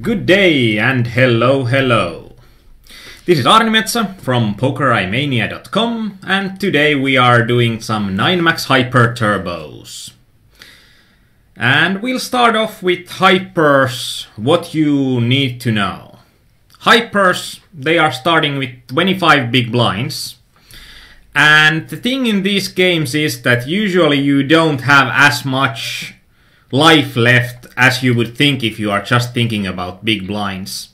Good day and hello. This is Aarnimetsa from PokerImania.com and today we are doing some 9max Hyper Turbos. And we'll start off with Hypers, what you need to know. Hypers, they are starting with 25 big blinds. And the thing in these games is that usually you don't have as much life left as you would think if you are just thinking about big blinds.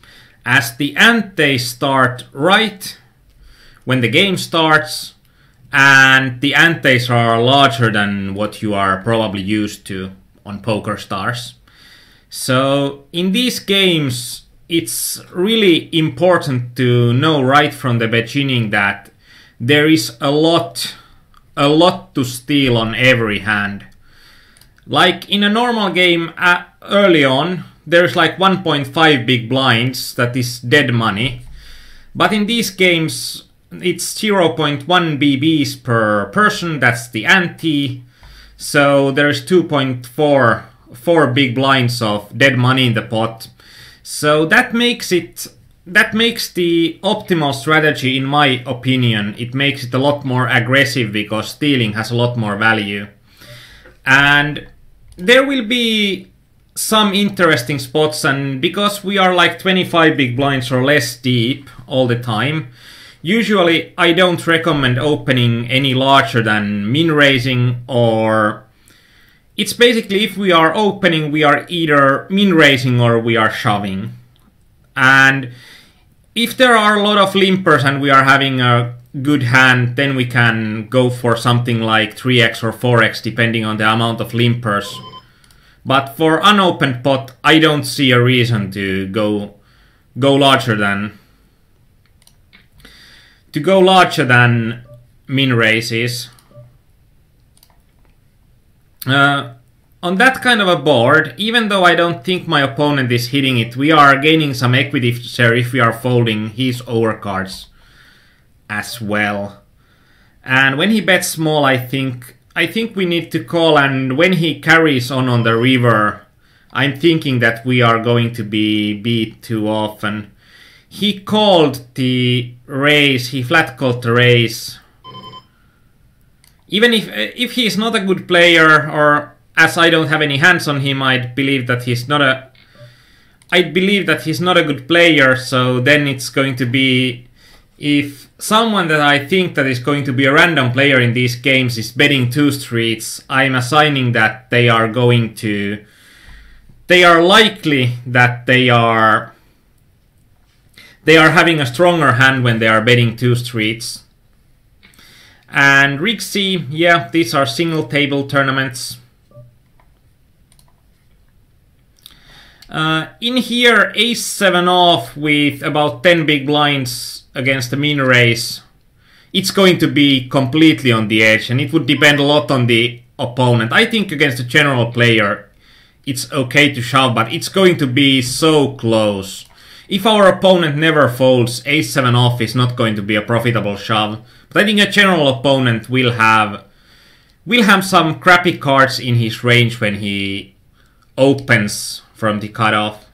As the antes start right when the game starts, and the antes are larger than what you are probably used to on PokerStars. So in these games it's really important to know right from the beginning that there is a lot to steal on every hand. Like in a normal game early on, there's like 1.5 big blinds that is dead money. But in these games, it's 0.1 BBs per person, that's the ante. So there's 2.4 big blinds of dead money in the pot. So that makes the optimal strategy, in my opinion. It makes it a lot more aggressive because stealing has a lot more value. And there will be some interesting spots, and because we are like 25 big blinds or less deep all the time, usually I don't recommend opening any larger than min raising, or it's basically if we are opening we are either min raising or we are shoving. And if there are a lot of limpers and we are having a good hand, then we can go for something like 3x or 4x depending on the amount of limpers. But for unopened pot, I don't see a reason to go larger than min raises. On that kind of a board, even though I don't think my opponent is hitting it, we are gaining some equity share if we are folding his overcards as well. And when he bets small, I think we need to call, and when he carries on the river, I'm thinking that we are going to be beat too often. He called the raise, he flat called the raise. Even if he's not a good player, or as I don't have any hands on him, I'd believe that he's not a good player, so then it's going to be, if someone that I think that is going to be a random player in these games is betting 2 streets, I'm assigning that they are likely that they are having a stronger hand when they are betting 2 streets. And Rig C, yeah, these are single table tournaments. In here, ace-7 off with about 10 big blinds against the min raise, it's going to be completely on the edge, and it would depend a lot on the opponent. I think against a general player it's okay to shove, but it's going to be so close. If our opponent never folds, ace-7 off is not going to be a profitable shove. But I think a general opponent will have some crappy cards in his range when he opens from the cutoff.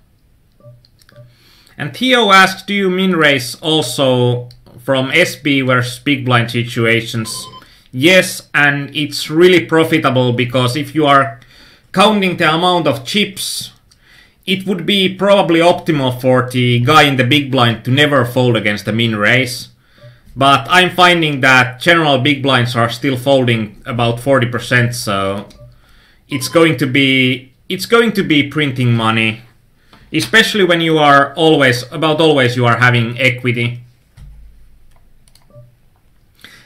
And Theo asks, do you min raise also from SB versus big blind situations? Yes, and it's really profitable, because if you are counting the amount of chips, it would be probably optimal for the guy in the big blind to never fold against the min raise. But I'm finding that general big blinds are still folding about 40%, so it's going to be printing money. Especially when you are always you are having equity.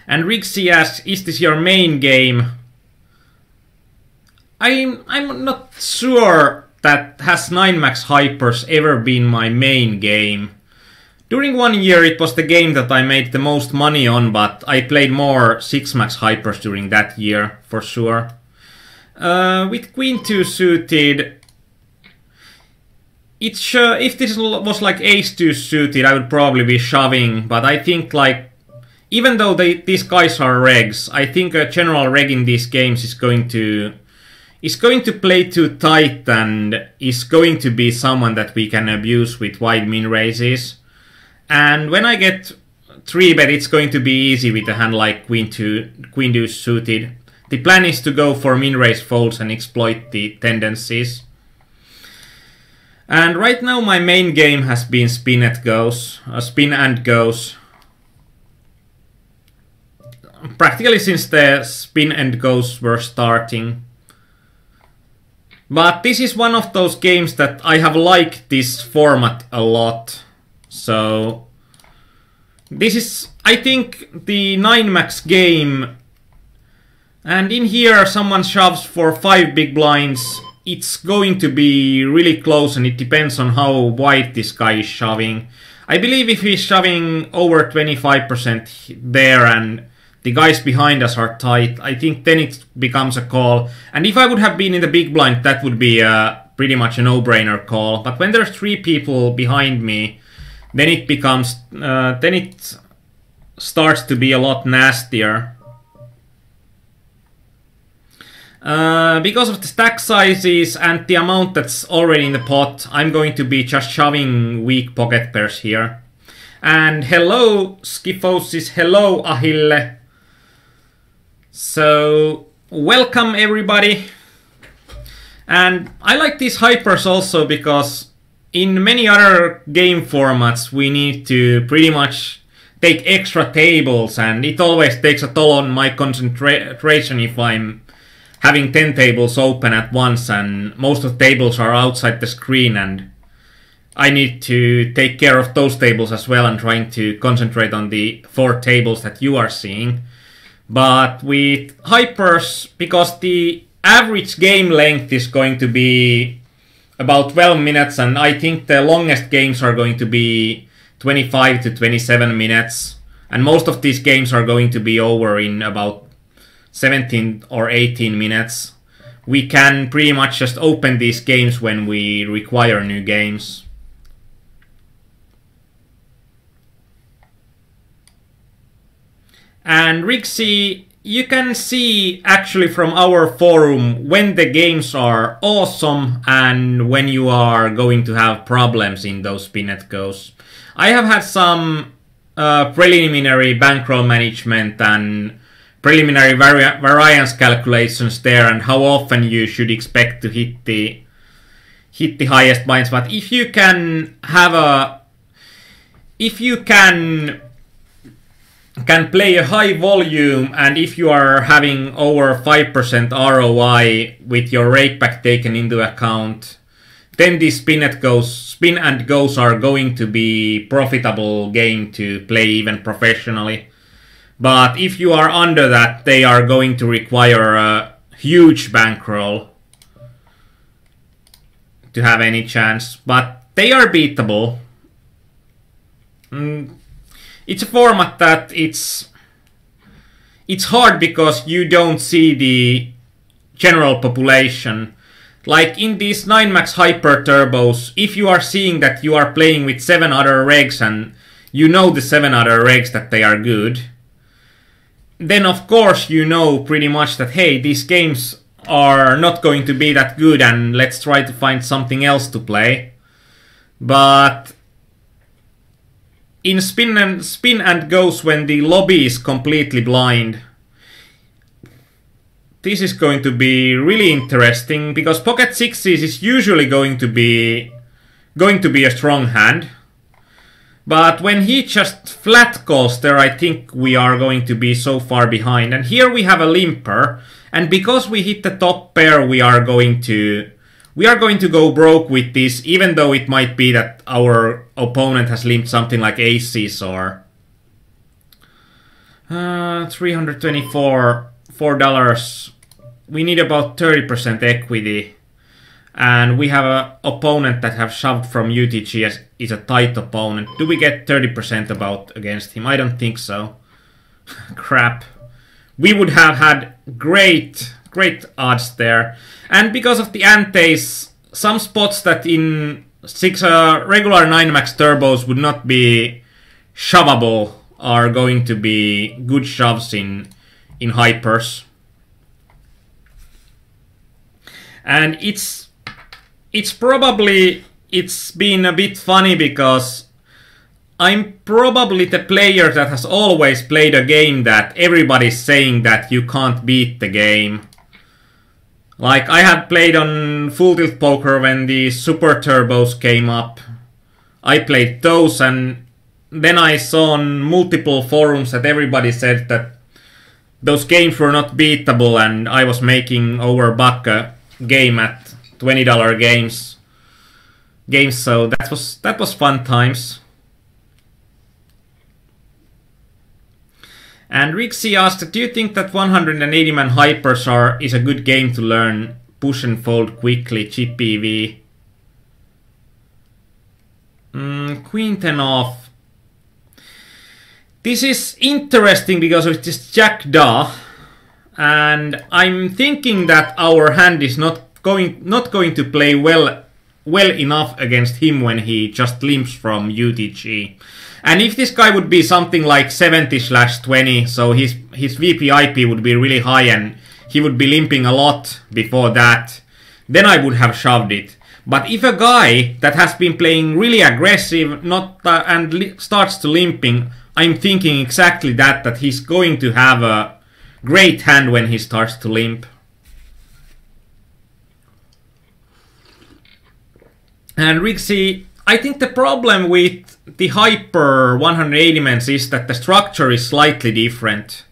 And Rixie asks, is this your main game? I'm not sure that has 9max Hypers ever been my main game. During one year it was the game that I made the most money on, but I played more 6max Hypers during that year, for sure. With Queen 2 suited, if this was like ace-2 suited, I would probably be shoving, but I think like, even though these guys are regs, I think a general reg in these games is going to is going to play too tight and is going to be someone that we can abuse with wide min raises. And when I get 3-bet, it's going to be easy with a hand like Queen Deuce suited. The plan is to go for min raise folds and exploit the tendencies. And right now my main game has been spin and goes. Practically since the spin and goes were starting. But this is one of those games that I have liked this format a lot. So this is, I think, the 9-max game. And in here someone shoves for 5 big blinds. It's going to be really close and it depends on how wide this guy is shoving. I believe if he's shoving over 25% there and the guys behind us are tight, I think then it becomes a call. And if I would have been in the big blind, that would be pretty much a no-brainer call. But when there's 3 people behind me, then it becomes, then it starts to be a lot nastier. Because of the stack sizes and the amount that's already in the pot, I'm going to be just shoving weak pocket pairs here. And hello Skyphosis, hello Ahille. So, welcome everybody. And I like these hypers also because in many other game formats we need to pretty much take extra tables and it always takes a toll on my concentration if I'm having 10 tables open at once and most of the tables are outside the screen and I need to take care of those tables as well and trying to concentrate on the 4 tables that you are seeing. But with hypers, because the average game length is going to be about 12 minutes and I think the longest games are going to be 25 to 27 minutes and most of these games are going to be over in about 17 or 18 minutes. We can pretty much just open these games when we require new games. And Rixie, you can see actually from our forum when the games are awesome and when you are going to have problems in those spin-net goes. I have had some preliminary bankroll management and preliminary variance calculations there and how often you should expect to hit the highest binds. But if you can have can play a high volume and if you are having over 5% ROI with your rakeback taken into account, then these spin and goes are going to be profitable game to play even professionally. But if you are under that, they are going to require a huge bankroll to have any chance. But they are beatable. It's a format that it's hard because you don't see the general population. Like in these 9-max hyper turbos, if you are seeing that you are playing with 7 other regs and you know the 7 other regs that they are good, then of course you know pretty much that hey, these games are not going to be that good and let's try to find something else to play. But in spin and goes when the lobby is completely blind, this is going to be really interesting because pocket sixes is usually going to be a strong hand. But when he just flat calls there, I think we are going to be so far behind. And here we have a limper, and because we hit the top pair, we are going to go broke with this, even though it might be that our opponent has limped something like aces or $324. We need about 30% equity. And we have an opponent that have shoved from UTG as is a tight opponent. Do we get 30% about against him? I don't think so. Crap. We would have had great odds there. And because of the antes, some spots that in regular 9-max turbos would not be shovable are going to be good shoves in hypers. And it's been a bit funny because I'm probably the player that has always played a game that everybody's saying that you can't beat the game. Like, I had played on Full Tilt Poker when the Super Turbos came up. I played those, and then I saw on multiple forums that everybody said that those games were not beatable, and I was making over $1 a game at $20 games. So that was fun times. And Rixie asked, do you think that 180-man hypers is a good game to learn push and fold quickly, chip EV? Queen 10 off. This is interesting because it is Jack Da, and I'm thinking that our hand is not going to play well enough against him when he just limps from UTG. And if this guy would be something like 70/20, so his VPIP would be really high and he would be limping a lot before that, then I would have shoved it. But if a guy that has been playing really aggressive and starts to limping, I'm thinking exactly that he's going to have a great hand when he starts to limp. And Rixie, I think the problem with the Hyper 180 mans is that the structure is slightly different.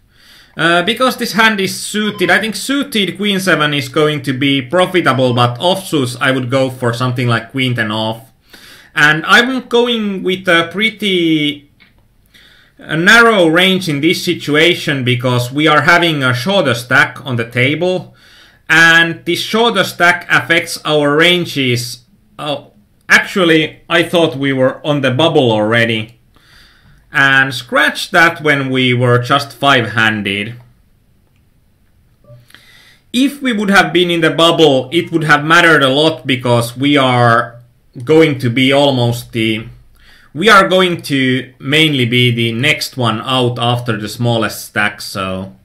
Because this hand is suited, I think suited Queen 7 is going to be profitable, but offsuits I would go for something like Queen 10 off. And I'm going with a pretty narrow range in this situation because we are having a shorter stack on the table, and this shorter stack affects our ranges. Actually, I thought we were on the bubble already. And scratch that when we were just 5-handed. If we would have been in the bubble, it would have mattered a lot because we are going to be we are going to mainly be the next one out after the smallest stack, so.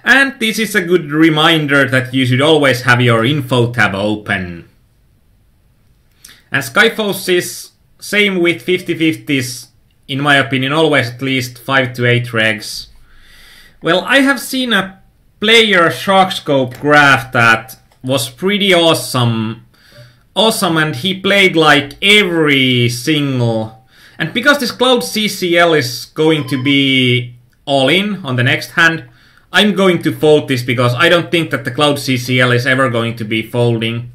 And this is a good reminder that you should always have your info tab open. And Skyfos is same with 50/50s, in my opinion, always at least 5 to 8 regs. Well, I have seen a player Sharkscope graph that was pretty awesome, and he played like every single. And because this Cloud CCL is going to be all in on the next hand, I'm going to fold this because I don't think that the Cloud CCL is ever going to be folding,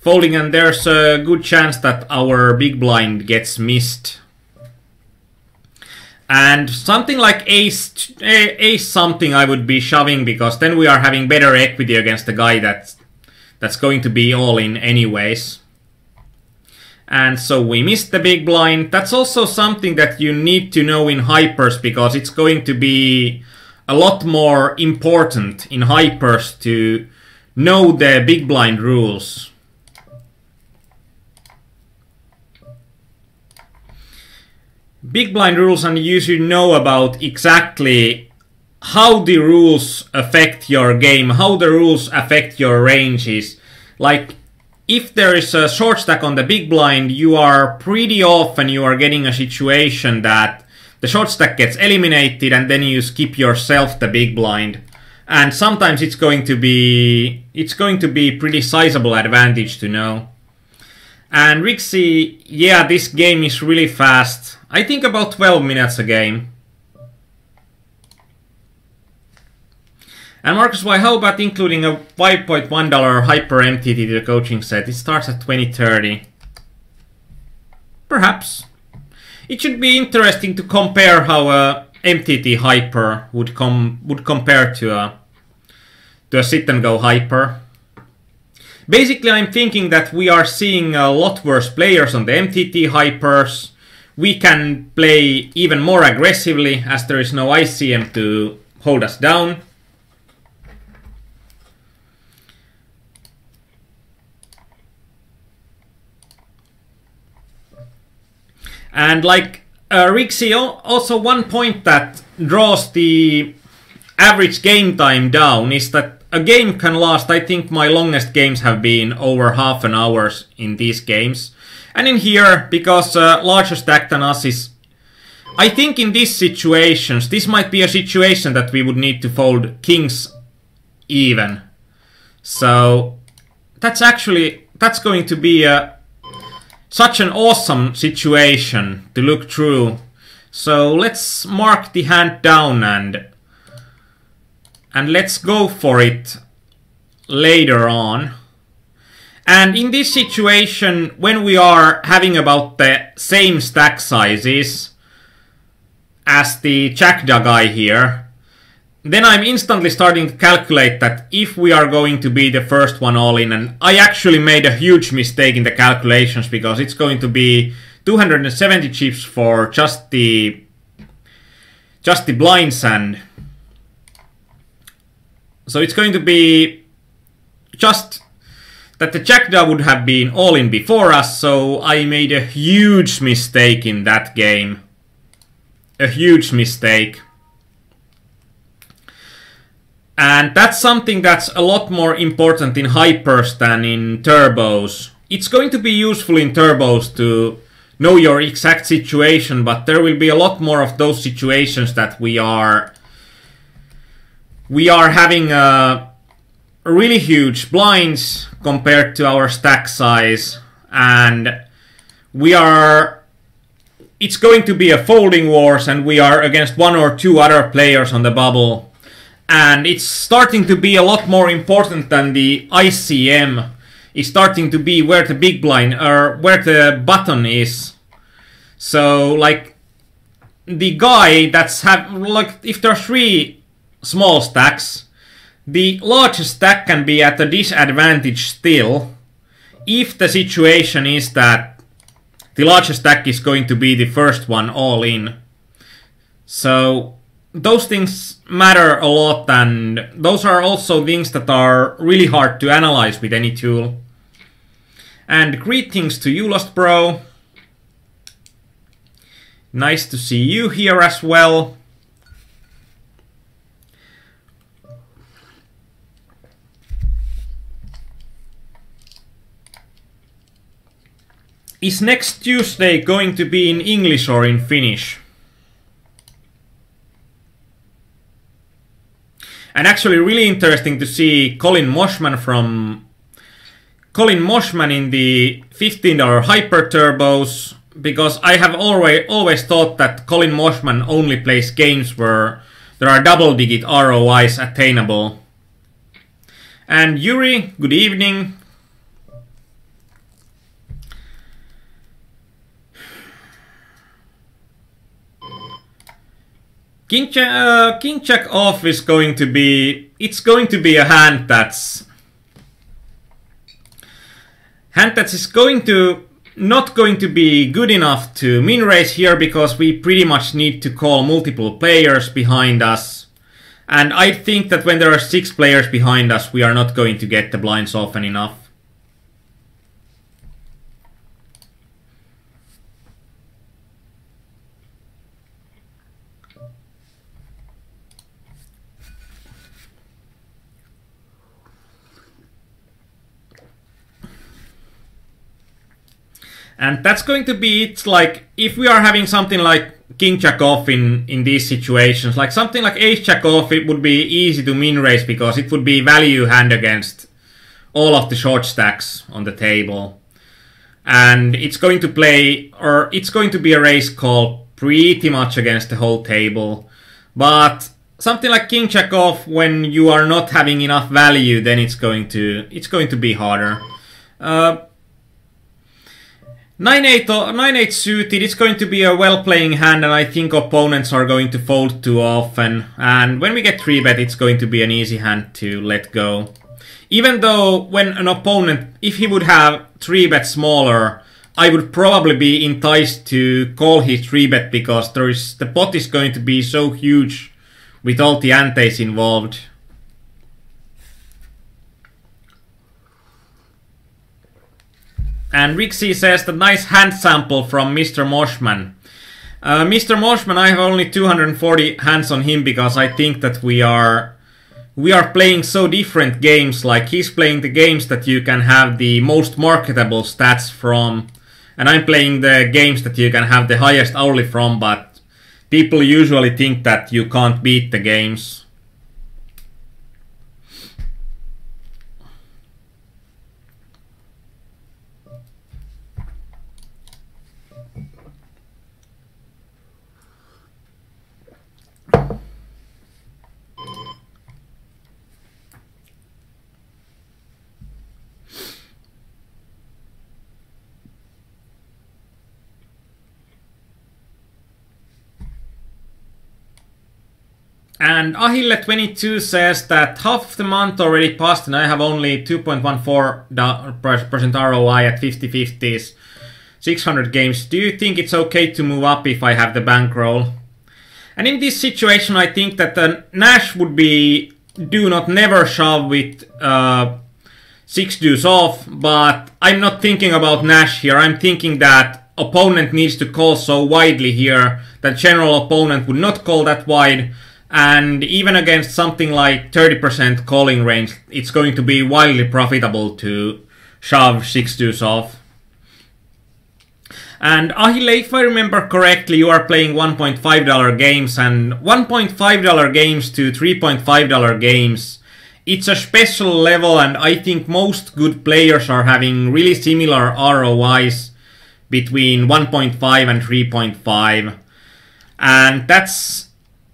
and there's a good chance that our big blind gets missed. And something like ace something I would be shoving because then we are having better equity against the guy that's going to be all in anyways. And so we missed the big blind. That's also something that you need to know in hypers because it's going to be a lot more important in hypers to know the big blind rules. Big blind rules, and you should know about exactly how the rules affect your game, how the rules affect your ranges. Like, if there is a short stack on the big blind, you are pretty often you are getting a situation that the short stack gets eliminated and then you skip yourself the big blind. And sometimes it's going to be pretty sizable advantage to know. And Rixie, yeah, this game is really fast. I think about 12 minutes a game. And Marcus, why how about including a $5.1 Hyper MTT to the coaching set? It starts at 2030. Perhaps. It should be interesting to compare how a MTT Hyper would compare to a sit and go Hyper. Basically, I'm thinking that we are seeing a lot worse players on the MTT Hypers. We can play even more aggressively as there is no ICM to hold us down. And like Rixie, also one point that draws the average game time down is that a game can last, I think my longest games have been over half an hour in these games. And in here, because larger stack than us is... I think in these situations, this might be a situation that we would need to fold kings even. So that's going to be such an awesome situation to look through. So let's mark the hand down and let's go for it later on. And in this situation, when we are having about the same stack sizes as the Jackdaw guy here, then I'm instantly starting to calculate that if we are going to be the first one all in, and I actually made a huge mistake in the calculations because it's going to be 270 chips for just the blinds, and so it's going to be just that the Jackdaw would have been all in before us, so I made a huge mistake in that game. A huge mistake. And that's something that's a lot more important in hypers than in turbos. It's going to be useful in turbos to know your exact situation, but there will be a lot more of those situations that we are having really huge blinds compared to our stack size, and it's going to be a folding wars, and we are against one or two other players on the bubble, and it's starting to be a lot more important than the ICM. It's starting to be where the big blind or where the button is. So like the guy that's if there are 3 small stacks, the largest stack can be at a disadvantage still if the situation is that the largest stack is going to be the first one all in. So those things matter a lot, and those are also things that are really hard to analyze with any tool. And greetings to you, Lost Bro. Nice to see you here as well. Is next Tuesday going to be in English or in Finnish? And actually really interesting to see Colin Moshman in the $15 Hyper Turbos, because I have always thought that Colin Moshman only plays games where there are double-digit ROIs attainable. And Yuri, good evening. King Jack off is going to be... It's going to be a hand that's not going to be good enough to min raise here, because we pretty much need to call multiple players behind us. And I think that when there are 6 players behind us, we are not going to get the blinds often enough. And that's going to be it. Like, if we are having something like King Jack off in these situations, like something like Ace Jack off, it would be easy to min raise because it would be value hand against all of the short stacks on the table. And it's going to play, or it's going to be a raise call pretty much against the whole table. But something like King Jack off, when you are not having enough value, then it's going to be harder. 9-8 suited, it's going to be a well-playing hand, and I think opponents are going to fold too often. And when we get 3-bet, it's going to be an easy hand to let go. Even though when an opponent, if he would have 3-bet smaller, I would probably be enticed to call his 3-bet, because the pot is going to be so huge with all the antes involved. And Rixie says the nice hand sample from Mr. Moshman. Mr. Moshman, I have only 240 hands on him because I think that we are playing so different games. Like, he's playing the games that you can have the most marketable stats from, and I'm playing the games that you can have the highest hourly from, but people usually think that you can't beat the games. And Ahille22 says that half of the month already passed and I have only 2.14% ROI at 50/50s, 600 games. Do you think it's okay to move up if I have the bankroll? And in this situation, I think that the Nash would be do not never shove with 6 deuce off, but I'm not thinking about Nash here. I'm thinking that opponent needs to call so widely here that general opponent would not call that wide. And even against something like 30% calling range, it's going to be wildly profitable to shove 6 deuce off. And Ahille, if I remember correctly, you are playing $1.5 games, and $1.5 games to $3.5 games, it's a special level, and I think most good players are having really similar ROIs between 1.5 and 3.5. And that's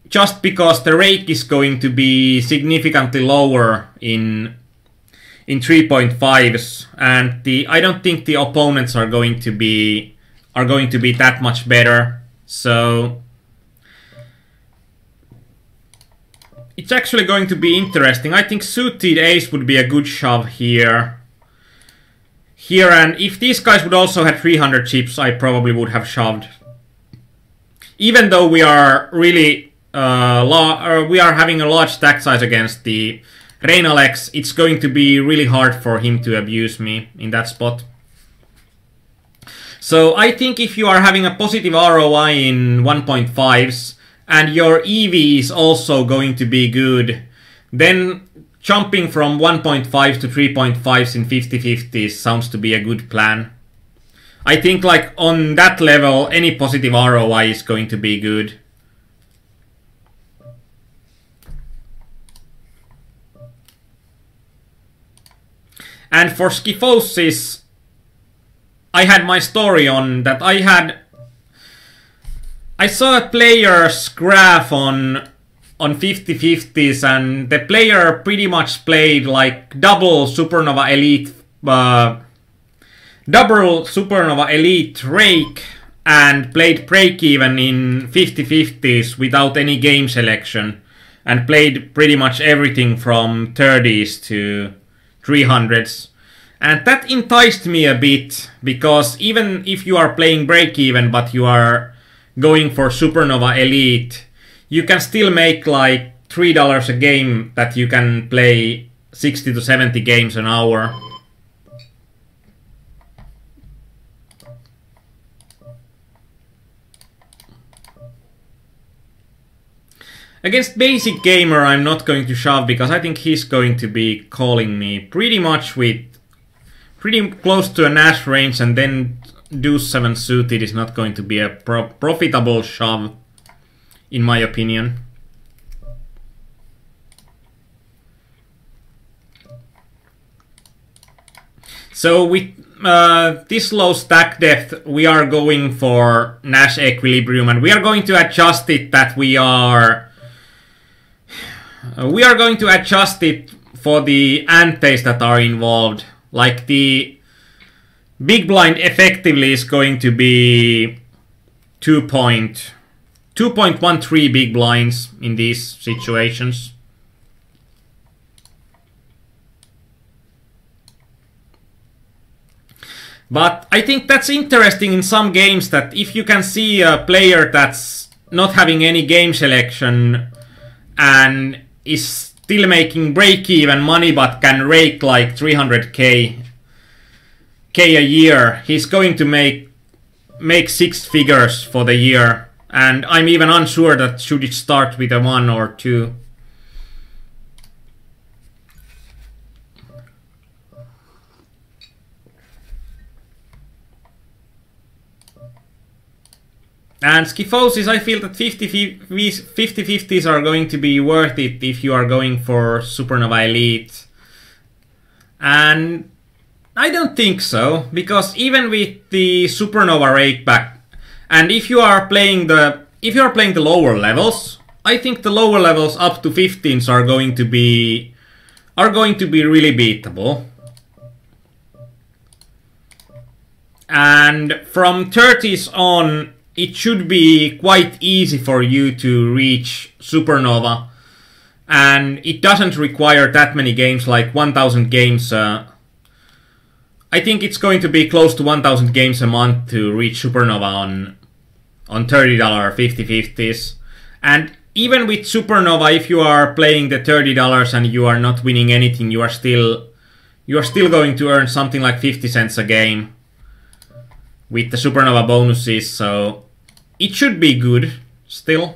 just because the rake is going to be significantly lower in 3.5s, and I don't think the opponents are going to be that much better. So it's actually going to be interesting. I think suited ace would be a good shove here. And if these guys would also have 300 chips, I probably would have shoved. Even though we are really we are having a large stack size against the Reinalex, it's going to be really hard for him to abuse me in that spot. So I think if you are having a positive ROI in 1.5s and your EV is also going to be good, then jumping from 1.5s to 3.5s in 50/50s sounds to be a good plan. I think like on that level, any positive ROI is going to be good. And for Schifosis, I had my story on that. I saw a player's graph on 50/50s, and the player pretty much played like double Supernova Elite rake and played break even in 50/50s without any game selection, and played pretty much everything from 30s to 300s. And that enticed me a bit, because even if you are playing break-even but you are going for Supernova Elite, you can still make like $3 a game that you can play 60 to 70 games an hour. Against Basic Gamer, I'm not going to shove because I think he's going to be calling me pretty much with pretty close to a Nash range, and then Deuce 7 suited is not going to be a profitable shove, in my opinion. So with this low stack depth, we are going for Nash equilibrium, and we are going to adjust it that we are going to adjust it for the antes that are involved. Like the big blind effectively is going to be 2.13 big blinds in these situations. But I think that's interesting in some games, that if you can see a player that's not having any game selection and is still making break-even money but can rake like 300k a year, he's going to make 6 figures for the year. And I'm even unsure that should it start with a 1 or 2. And Skyphosis, I feel that 50-50s are going to be worth it if you are going for Supernova Elite. And I don't think so, because even with the Supernova Rakeback, and if you are playing the lower levels, I think the lower levels up to 15s are going to be really beatable. And from 30s on, it should be quite easy for you to reach Supernova. And it doesn't require that many games, like 1000 games. I think it's going to be close to 1000 games a month to reach Supernova on $30 50-50s. And even with Supernova, if you are playing the $30 and you are not winning anything, you are still going to earn something like 50 cents a game with the Supernova bonuses, so it should be good still.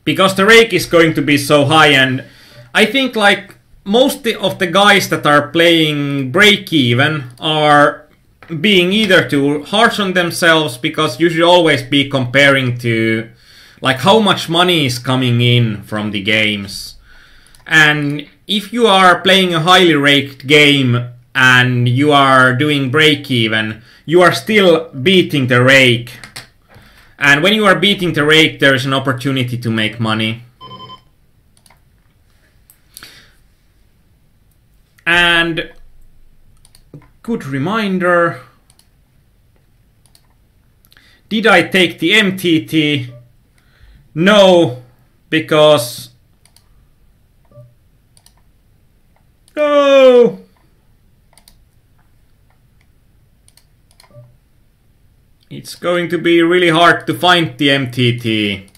Because the rake is going to be so high, and I think like most of the guys that are playing break-even are being either too harsh on themselves, because you should always be comparing to like how much money is coming in from the games. And if you are playing a highly raked game and you are doing break-even, you are still beating the rake. And when you are beating the rake, there is an opportunity to make money. And good reminder. Did I take the MTT? No, because... No! It's going to be really hard to find the MTT.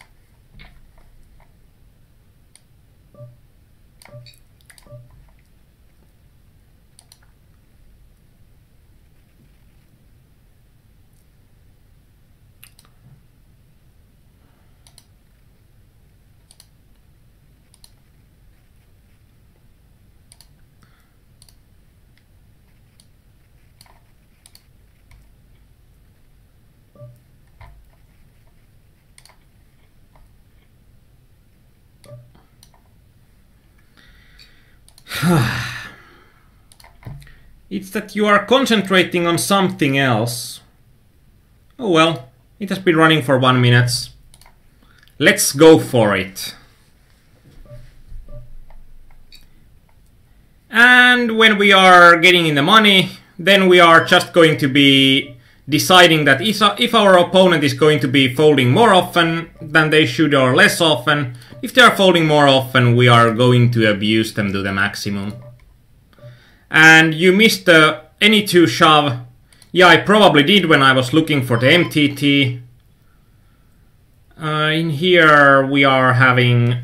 It's that you are concentrating on something else. Oh well, it has been running for 1 minute. Let's go for it. And when we are getting in the money, then we are just going to be deciding that if our opponent is going to be folding more often than they should or less often. If they are folding more often, we are going to abuse them to the maximum. And you missed the any 2 shove. Yeah, I probably did when I was looking for the MTT. In here we are having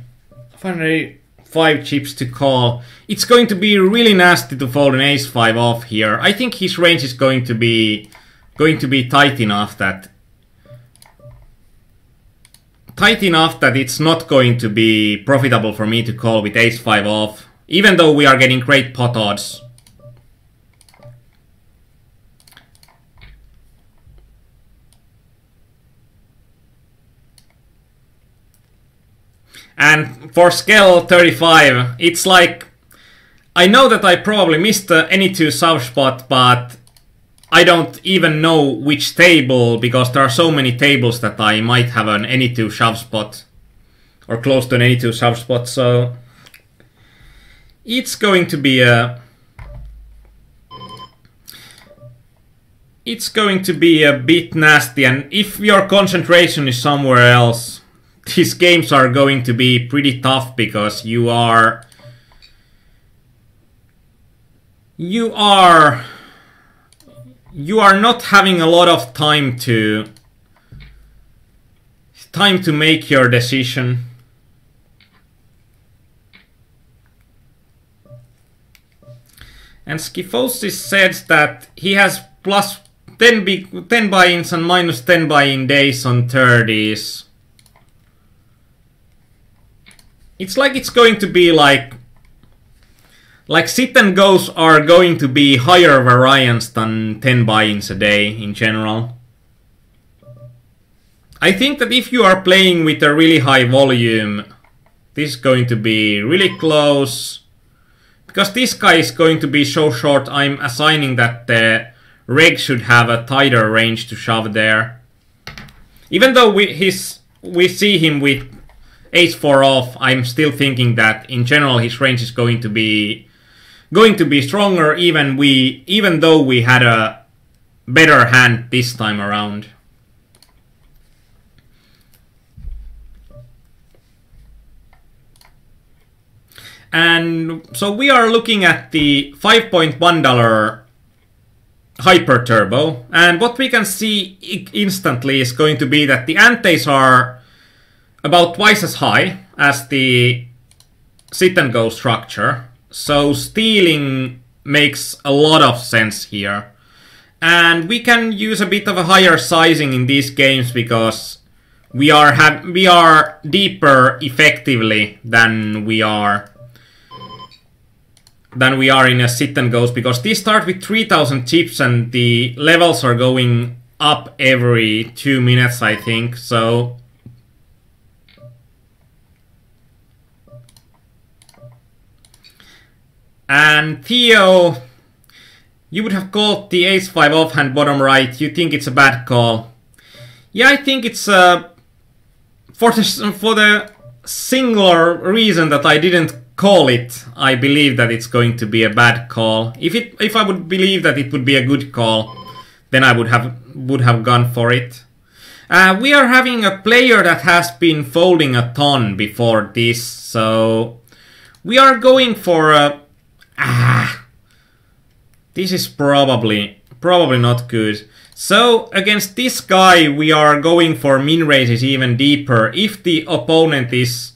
5 chips to call. It's going to be really nasty to fold an ace-5 off here. I think his range is going to be tight enough that it's not going to be profitable for me to call with ace-5 off, even though we are getting great pot odds. And for Skell 35, it's like, I know that I probably missed the any 2 sub spot, but I don't even know which table, because there are so many tables that I might have an any 2 shove spot, or close to an any 2 shove spot, so it's going to be a bit nasty, and if your concentration is somewhere else, these games are going to be pretty tough, because you are not having a lot of time to make your decision. And Skyphosis says that he has 10 buy-ins and minus 10 buy-in days on 30s. It's like it's going to be like sit and goes are going to be higher variance than 10 buy-ins a day in general. I think that if you are playing with a really high volume, this is going to be really close. Because this guy is going to be so short, I'm assigning that the reg should have a tighter range to shove there. Even though we see him with ace-4 off, I'm still thinking that in general his range is going to be stronger, even though we had a better hand this time around. And so we are looking at the $5.1 Hyper Turbo, and what we can see instantly is going to be that the antes are about twice as high as the sit and go structure. So stealing makes a lot of sense here. And we can use a bit of a higher sizing in these games because we are deeper effectively than we are in a sit and goes, because these start with 3000 chips and the levels are going up every 2 minutes, I think. So and Theo, you would have called the ace-5 offhand bottom right. You think it's a bad call? Yeah, I think it's for the singular reason that I didn't call it. I believe that it's going to be a bad call. If I would believe that it would be a good call, then I would have gone for it. We are having a player that has been folding a ton before this, so we are going for a this is probably not good. So against this guy we are going for min raises even deeper if the opponent is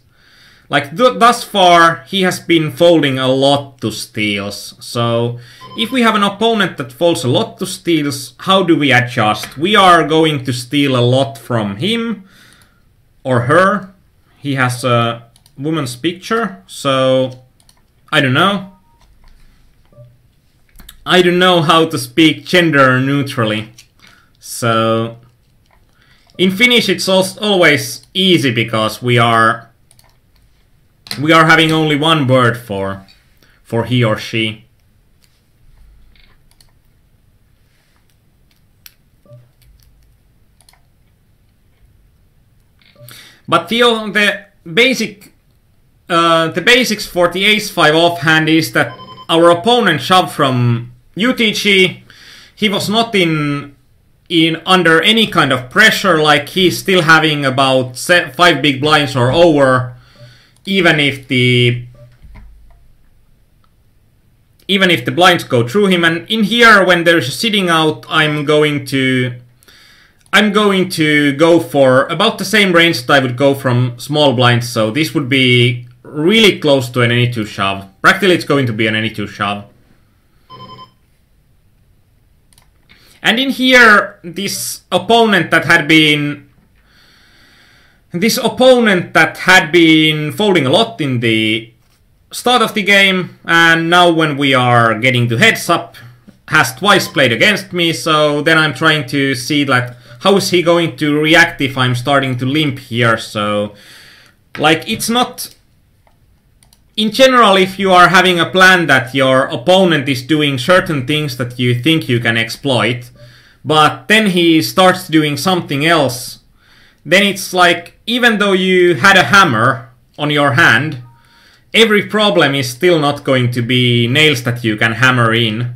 like thus far he has been folding a lot to steals. So if we have an opponent that folds a lot to steals, how do we adjust? We are going to steal a lot from him or her. He has a woman's picture, so I don't know. I don't know how to speak gender neutrally. So in Finnish it's always easy because we are having only one word for he or she. But the basics for the ace-5 offhand is that our opponent shoved from UTG. He was not in under any kind of pressure, like he's still having about 5 big blinds or over, even if the blinds go through him. And in here, when there's a sitting out, I'm going to go for about the same range that I would go from small blinds. So this would be really close to an any2 shove. Practically, it's going to be an any2 shove. And in here, this opponent that had been folding a lot in the start of the game, and now when we are getting to heads up, has twice played against me. So then I'm trying to see like how is he going to react if I'm starting to limp here. So like it's not. In general, if you are having a plan that your opponent is doing certain things that you think you can exploit, but then he starts doing something else, then it's like, even though you had a hammer on your hand, every problem is still not going to be nails that you can hammer in.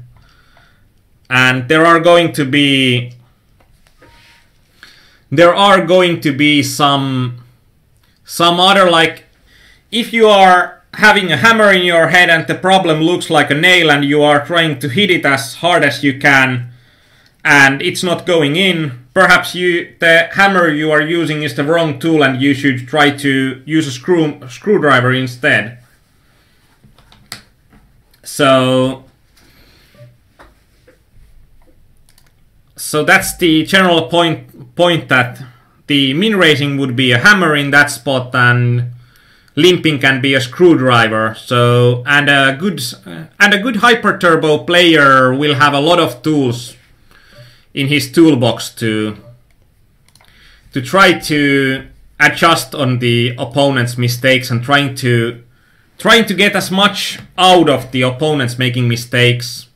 And there are going to be some other, like, if you are having a hammer in your head and the problem looks like a nail and you are trying to hit it as hard as you can and it's not going in, perhaps the hammer you are using is the wrong tool and you should try to use a screwdriver instead. So So that's the general point that the min raising would be a hammer in that spot and limping can be a screwdriver. So and a good hyper turbo player will have a lot of tools in his toolbox to try to adjust on the opponent's mistakes and trying to get as much out of the opponents making mistakes.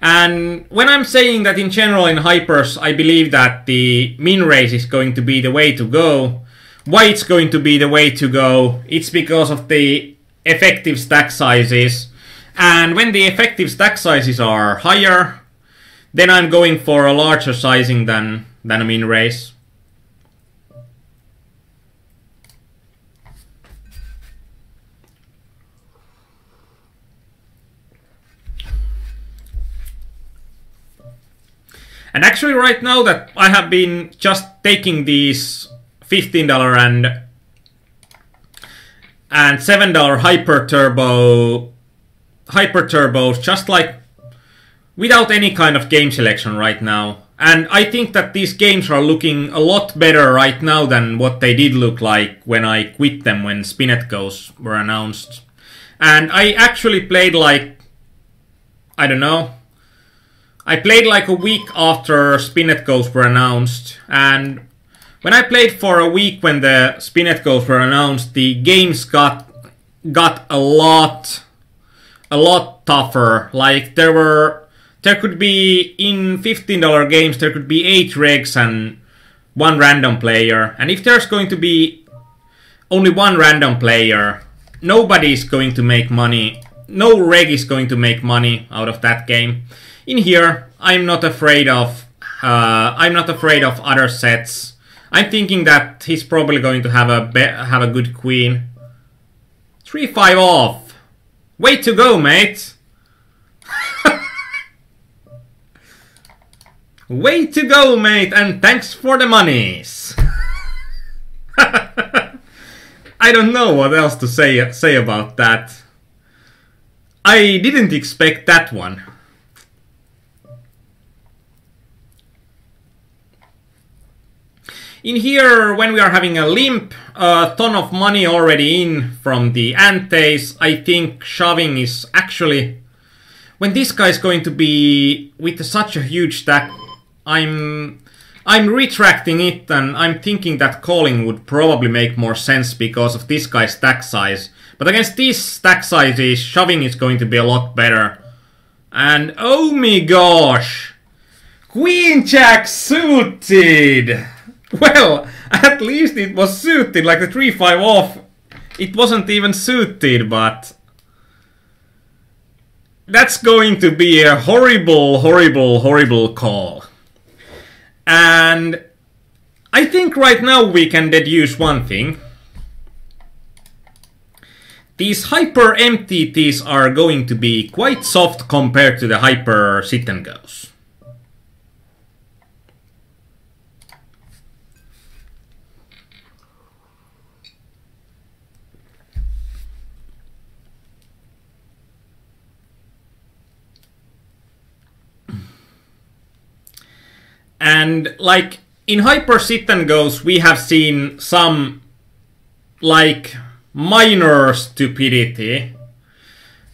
And when I'm saying that in general in hypers, I believe that the min raise is going to be the way to go. Why it's going to be the way to go? It's because of the effective stack sizes. And when the effective stack sizes are higher, then I'm going for a larger sizing than a min raise. And actually right now that I have been just taking these $15 and $7 hyper turbos just like without any kind of game selection right now. And I think that these games are looking a lot better right now than what they did look like when I quit them when Spinet Goes were announced. And I actually played like, I don't know, I played like a week after Spinet Goes were announced, and when I played for a week when the Spinet Goes were announced, the games got a lot tougher. Like there could be in $15 games there could be 8 regs and 1 random player, and if there's going to be only 1 random player, nobody's going to make money. No reg is going to make money out of that game. In here, I'm not afraid of other sets. I'm thinking that he's probably going to have a good queen. 3-5 off. Way to go, mate. Way to go, mate, and thanks for the monies. I don't know what else to say about that. I didn't expect that one. In here, when we are having a limp, a ton of money already in from the antes, I think shoving is actually... When this guy is going to be with such a huge stack, I'm retracting it and I'm thinking that calling would probably make more sense because of this guy's stack size. But against these stack sizes, shoving is going to be a lot better. And oh my gosh! Queen Jack suited! Well, at least it was suited, like the 3-5 off. It wasn't even suited, but... That's going to be a horrible call. And I think right now we can deduce one thing. These hyper MTTs are going to be quite soft compared to the hyper sit and goes. And like in hyper sit and goes, we have seen some like minor stupidity,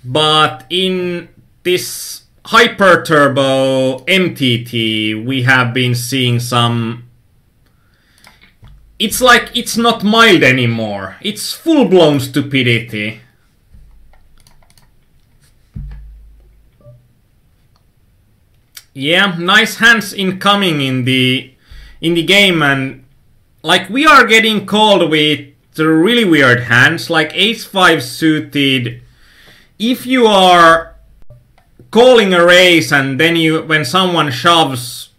but in this hyper turbo MTT, we have been seeing some. It's like it's not mild anymore. It's full blown stupidity. Yeah, nice hands incoming in the game, and like we are getting called with the really weird hands, like ace-5 suited. If you are calling a raise and then when someone shoves,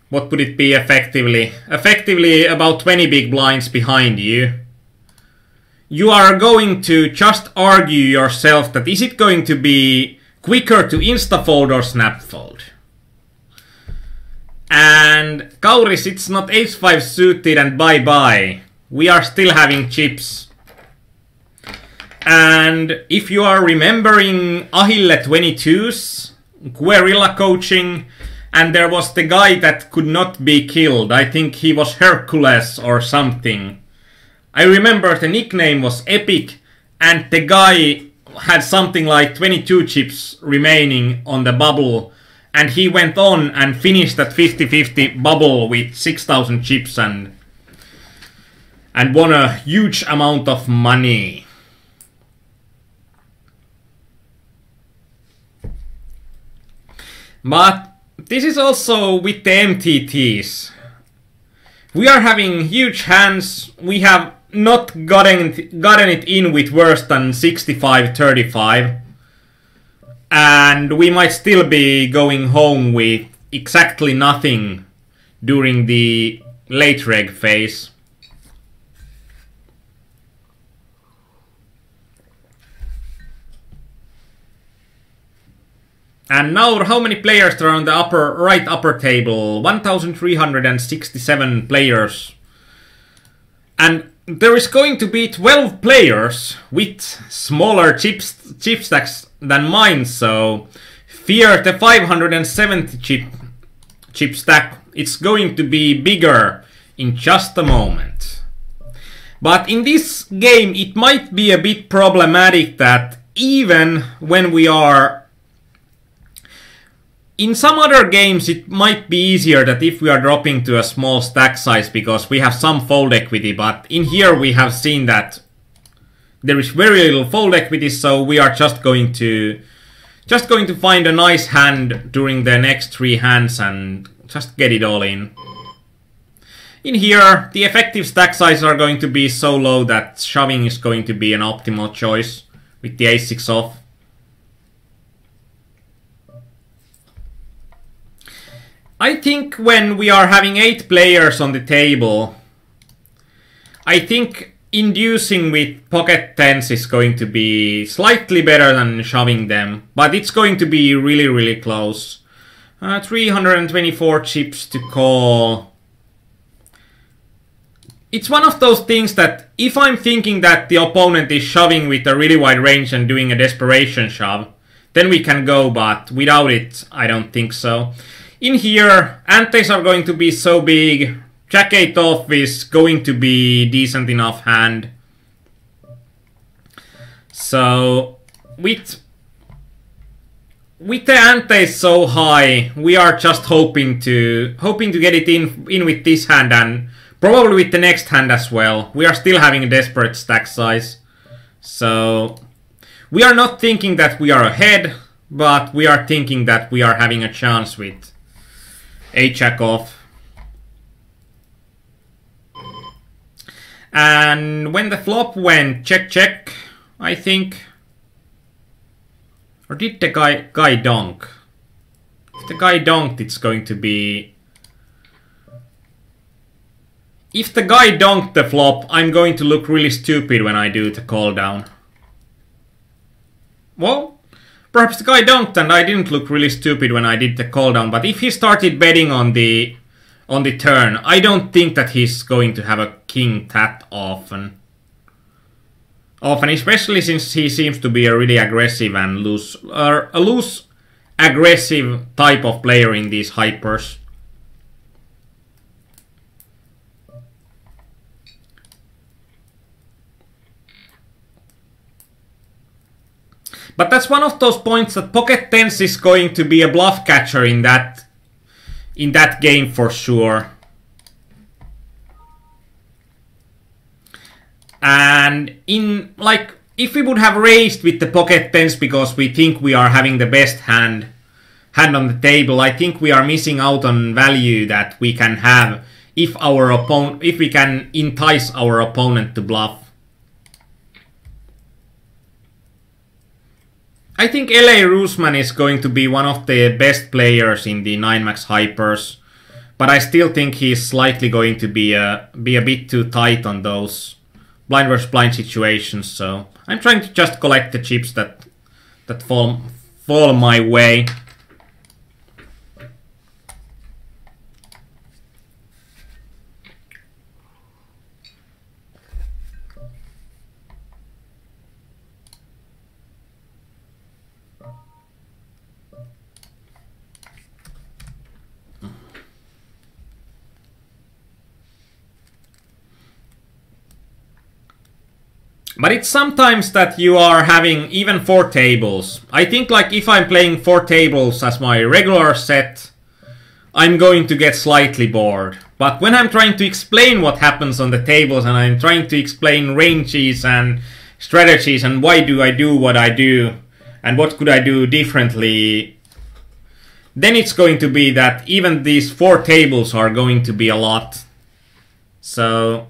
what would it be effectively? Effectively about 20 big blinds behind you. You are going to just argue yourself that is it going to be quicker to insta-fold or snap-fold. And Kauris, it's not ace-5 suited and bye-bye. We are still having chips. And if you are remembering Ahille 22's guerrilla coaching, and there was the guy that could not be killed, I think he was Hercules or something. I remember the nickname was Epic, and the guy had something like 22 chips remaining on the bubble, and he went on and finished that 50-50 bubble with 6,000 chips and won a huge amount of money. But this is also with the MTTs. We are having huge hands. We have not gotten it in with worse than 65-35. And we might still be going home with exactly nothing during the late reg phase. And now, how many players there are on the right upper table? 1,367 players. And there is going to be 12 players with smaller chip stacks than mine, so fear the 570 chip stack. It's going to be bigger in just a moment. But in this game, it might be a bit problematic that even when we are... In some other games, it might be easier that if we are dropping to a small stack size because we have some fold equity, but in here we have seen that there is very little fold equity, so we are just going to find a nice hand during the next 3 hands and just get it all in. In here, the effective stack sizes are going to be so low that shoving is going to be an optimal choice with the ace-6 off. I think when we are having 8 players on the table, I think inducing with pocket tens is going to be slightly better than shoving them, but it's going to be really, really close. 324 chips to call. It's one of those things that if I'm thinking that the opponent is shoving with a really wide range and doing a desperation shove, then we can go, but without it, I don't think so. In here, antes are going to be so big, Jack-8 off is going to be decent enough hand. So, with the antes so high, we are just hoping to get it in with this hand and probably with the next hand as well. We are still having a desperate stack size. So, we are not thinking that we are ahead, but we are thinking that we are having a chance with a jack off. And when the flop went check check, I think, or did the guy donk? If the guy donked, it's going to be... If the guy donked the flop, I'm going to look really stupid when I do the call down. Well, perhaps the guy donked and I didn't look really stupid when I did the call down, but if he started betting on the turn, I don't think that he's going to have a king that often. Especially since he seems to be a really aggressive and loose aggressive type of player in these hypers. But that's one of those points that pocket tens is going to be a bluff catcher in that game for sure. And if we would have raised with the pocket tens because we think we are having the best hand on the table, I think we are missing out on value that we can have if we can entice our opponent to bluff. I think LA Roosman is going to be one of the best players in the 9max hypers, but I still think he's slightly going to be a bit too tight on those blind versus blind situations. So I'm trying to just collect the chips that fall my way. But it's sometimes that you are having even 4 tables. I think like if I'm playing 4 tables as my regular set, I'm going to get slightly bored. But when I'm trying to explain what happens on the tables and I'm trying to explain ranges and strategies and why do I do what I do and what could I do differently, then it's going to be that even these 4 tables are going to be a lot. So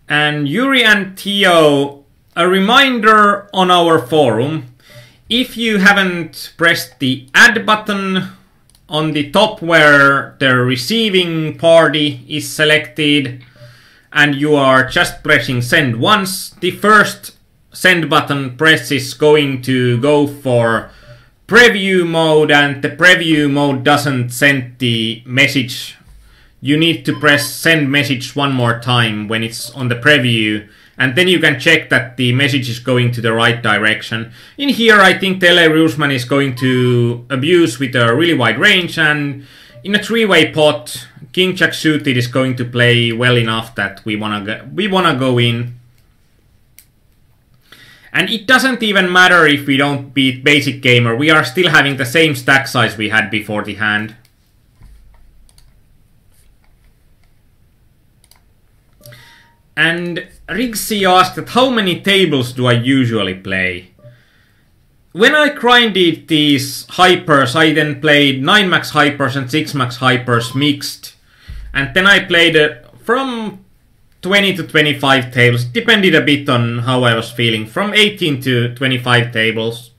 and Yuri and Theo, a reminder on our forum, if you haven't pressed the add button on the top where the receiving party is selected and you are just pressing send once, the first send button press is going to go for preview mode, and the preview mode doesn't send the message. You need to press send message one more time when it's on the preview, and then you can check that the message is going to the right direction. In here I think Tele Rusman is going to abuse with a really wide range, and in a 3-way pot King Jack suited is going to play well enough that we wanna go in. And it doesn't even matter if we don't beat Basic Gamer, we are still having the same stack size we had before the hand. And Rigsy asked that how many tables do I usually play? When I grinded these hypers, I then played 9 max hypers and 6 max hypers mixed. And then I played from 20 to 25 tables. It depended a bit on how I was feeling. From 18 to 25 tables.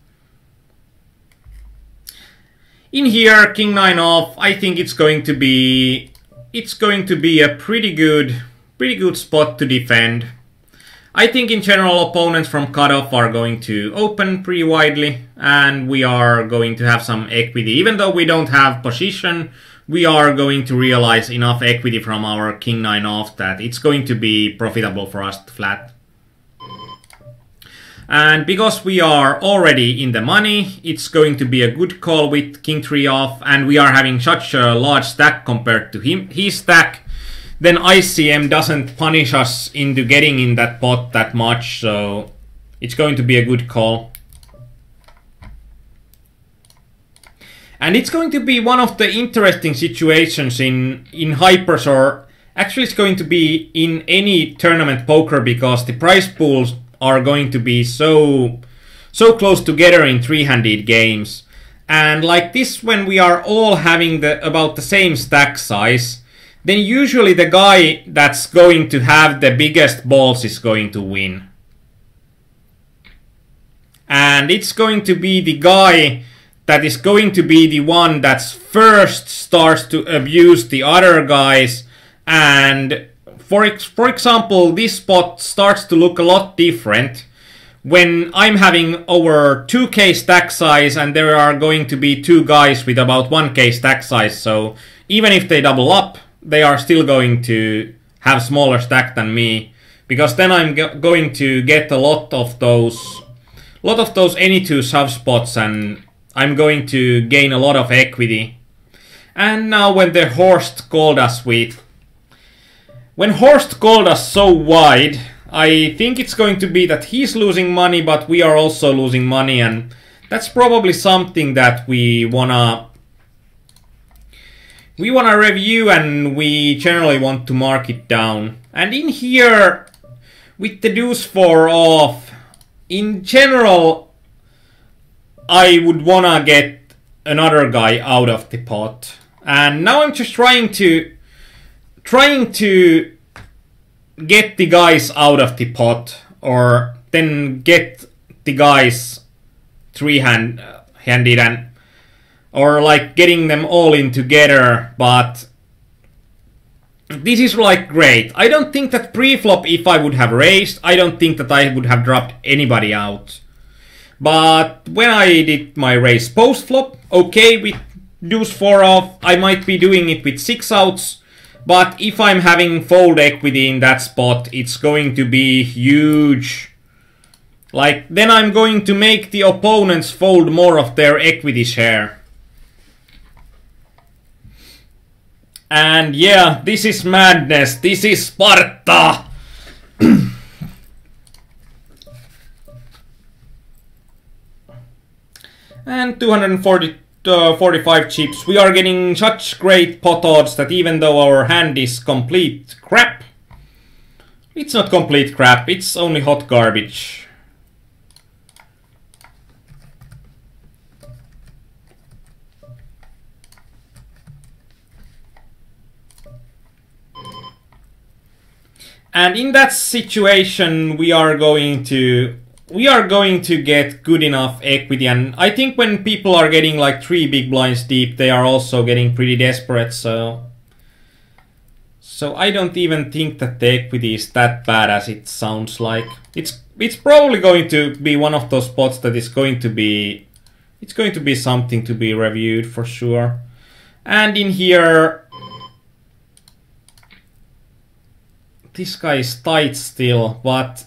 In here, King 9 off, I think it's going to be a pretty good spot to defend. I think in general opponents from cutoff are going to open pretty widely, and we are going to have some equity. Even though we don't have position, we are going to realize enough equity from our King 9 off that it's going to be profitable for us to flat. And because we are already in the money, it's going to be a good call with King 3 off, and we are having such a large stack compared to his stack. Then ICM doesn't punish us into getting in that pot that much, so it's going to be a good call. And it's going to be one of the interesting situations in hypers, or actually it's going to be in any tournament poker, because the prize pools are going to be so close together in 3-handed games. And like this, when we are all having about the same stack size, then usually the guy that's going to have the biggest balls is going to win. And it's going to be the guy that is going to be the one that's first starts to abuse the other guys. And for example, this spot starts to look a lot different when I'm having over 2k stack size and there are going to be 2 guys with about 1k stack size. So even if they double up, they are still going to have smaller stack than me, because then I'm going to get a lot of those any 2 sub spots, and I'm going to gain a lot of equity. And now when the Horst called us so wide, I think it's going to be that he's losing money, but we are also losing money, and that's probably something that we wanna review, and we generally want to mark it down. And in here, with the deuce 4 off, in general, I would wanna get another guy out of the pot. And now I'm just trying to get the guys out of the pot, or then get the guys 3-handed and or like getting them all in together. But this is like great. I don't think that pre-flop, if I would have raised, I don't think that I would have dropped anybody out. But when I did my raise post-flop, okay, with deuce 4 off, I might be doing it with 6 outs. But if I'm having fold equity in that spot, it's going to be huge. Like, then I'm going to make the opponents fold more of their equity share. And yeah, this is madness. This is Sparta. And 245 chips. We are getting such great pot odds that even though our hand is complete crap, it's not complete crap, it's only hot garbage. And in that situation, we are going to get good enough equity. And I think when people are getting like 3 big blinds deep, they are also getting pretty desperate. So I don't even think that the equity is that bad as it sounds like. It's probably going to be one of those spots that is going to be something to be reviewed for sure. And in here, this guy is tight still, but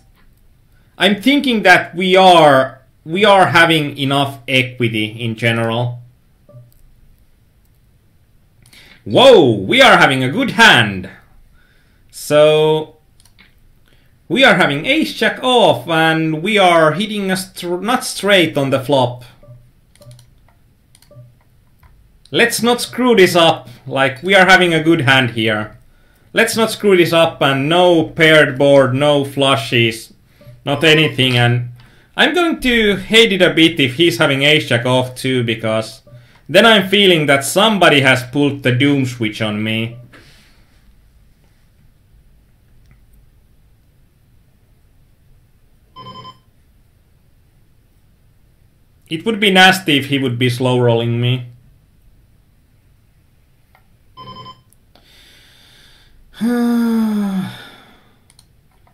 I'm thinking that we are having enough equity in general. Whoa, we are having a good hand. So we are having ace jack off and we are hitting not straight on the flop. Let's not screw this up. Like, we are having a good hand here. Let's not screw this up, and no paired board, no flushes, not anything. And I'm going to hate it a bit if he's having ace jack off too, because then I'm feeling that somebody has pulled the doom switch on me. It would be nasty if he would be slow rolling me.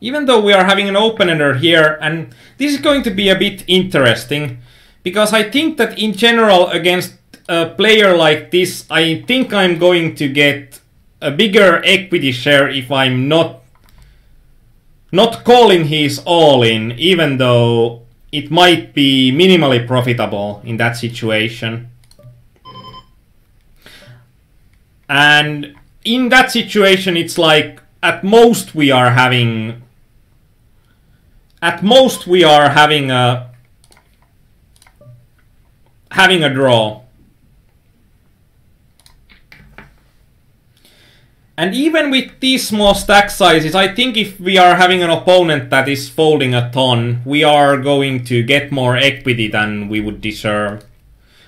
Even though we are having an open-ender here, and this is going to be a bit interesting, because I think that in general against a player like this, I think I'm going to get a bigger equity share if I'm not calling his all-in, even though it might be minimally profitable in that situation. And in that situation, it's like at most we are having a draw. And even with these small stack sizes, I think if we are having an opponent that is folding a ton, we are going to get more equity than we would deserve.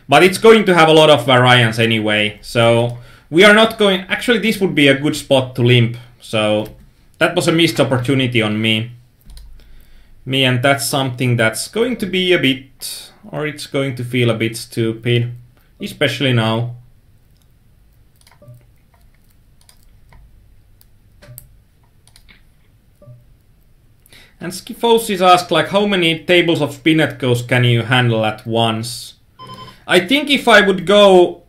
But it's going to have a lot of variance anyway, so we are not going... Actually, this would be a good spot to limp, so that was a missed opportunity on me. And that's something that's going to be a bit... or it's going to feel a bit stupid, especially now. And Skifosis asked, like, how many tables of spinnet goes can you handle at once? I think if I would go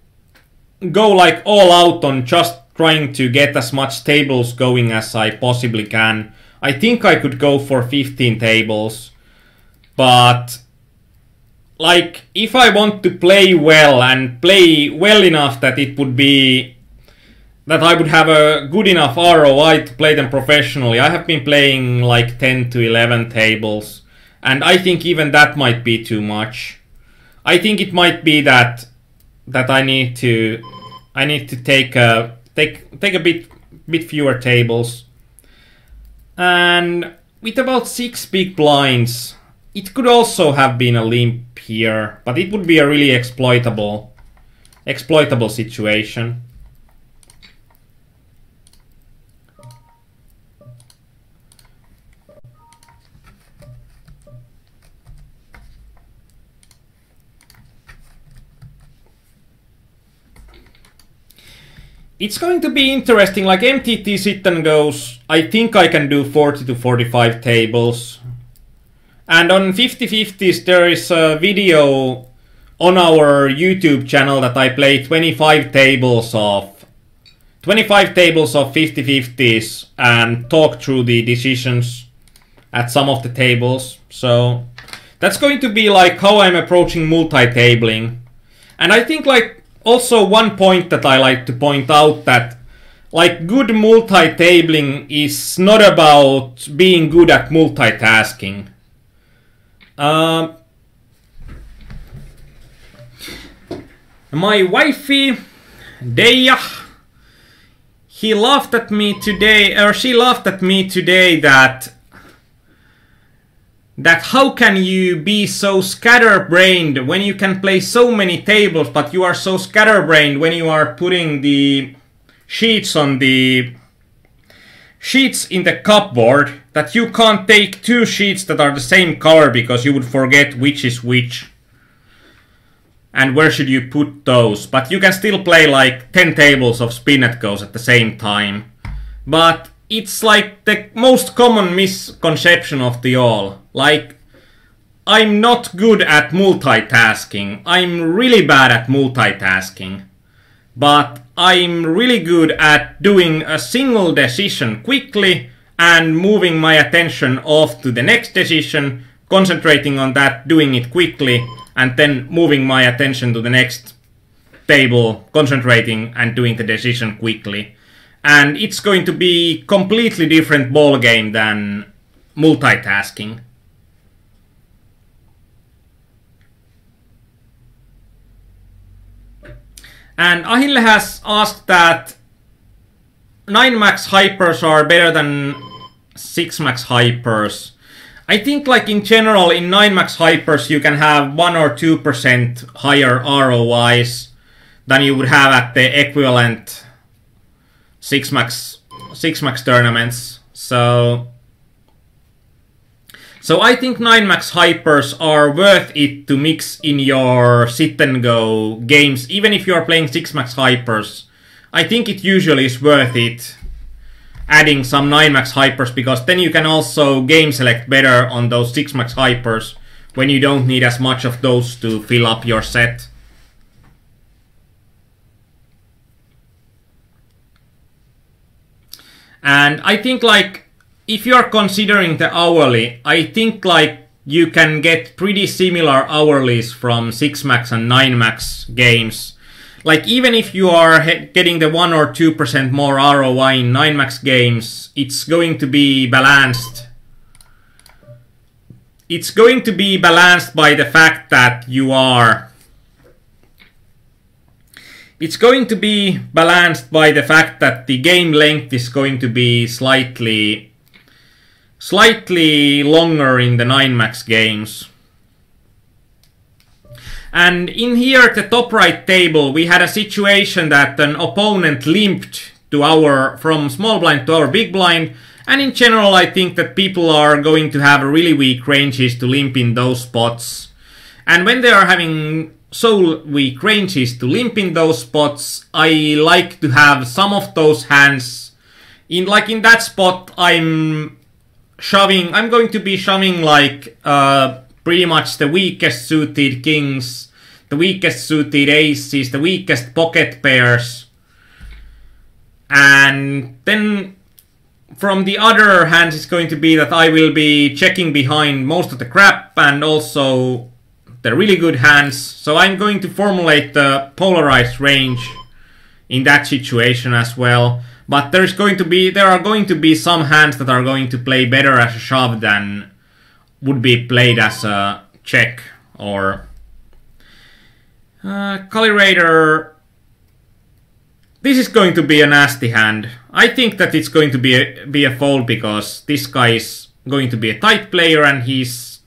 like all out on just trying to get as much tables going as I possibly can, I think I could go for 15 tables. But like, if I want to play well and play well enough that it would be that I would have a good enough ROI to play them professionally, I have been playing like 10 to 11 tables, and I think even that might be too much. I think it might be that I need to take a bit fewer tables. And with about 6 big blinds, it could also have been a limp here, but it would be a really exploitable situation. It's going to be interesting, like MTT sit and goes, I think I can do 40 to 45 tables. And on 50/50s there is a video on our YouTube channel that I play 25 tables of 50/50s and talk through the decisions at some of the tables. So that's going to be like how I'm approaching multi-tabling. And I think like also one point that I like to point out, that like good multi-tabling is not about being good at multitasking. My wifey, Deja, she laughed at me today that how can you be so scatterbrained when you can play so many tables, but you are so scatterbrained when you are putting the sheets in the cupboard that you can't take two sheets that are the same color because you would forget which is which. And where should you put those? But you can still play like 10 tables of Spinnet Goes at the same time. But it's like the most common misconception of the all. Like, I'm not good at multitasking. I'm really bad at multitasking. But I'm really good at doing a single decision quickly and moving my attention off to the next decision, concentrating on that, doing it quickly, and then moving my attention to the next table, concentrating and doing the decision quickly. And it's going to be a completely different ball game than multitasking. And Ahille has asked that 9 max hypers are better than 6 max hypers. I think like in general in 9 max hypers you can have 1 or 2% higher ROIs than you would have at the equivalent 6 max tournaments. So I think 9 max hypers are worth it to mix in your sit and go games. Even if you are playing 6 max hypers, I think it usually is worth it adding some 9 max hypers, because then you can also game select better on those 6 max hypers when you don't need as much of those to fill up your set. And I think like if you're considering the hourly, I think like you can get pretty similar hourlies from 6 max and 9 max games. Like even if you are getting the 1 or 2% more ROI in 9 max games, it's going to be balanced. It's going to be balanced by the fact that you are... It's going to be balanced by the fact that the game length is going to be slightly longer in the 9 max games. And in here at the top right table, we had a situation that an opponent limped to from small blind to our big blind. And in general, I think that people are going to have really weak ranges to limp in those spots. And when they are having so weak ranges to limp in those spots, I like to have some of those hands. In that spot, I'm going to be shoving like pretty much the weakest suited kings, the weakest suited aces, the weakest pocket pairs. And then from the other hands it's going to be that I will be checking behind most of the crap and also the really good hands. So I'm going to formulate the polarized range in that situation as well. But there are going to be some hands that are going to play better as a shove than would be played as a check or Calirator. This is going to be a nasty hand. I think that it's going to be a fold because this guy is going to be a tight player and he's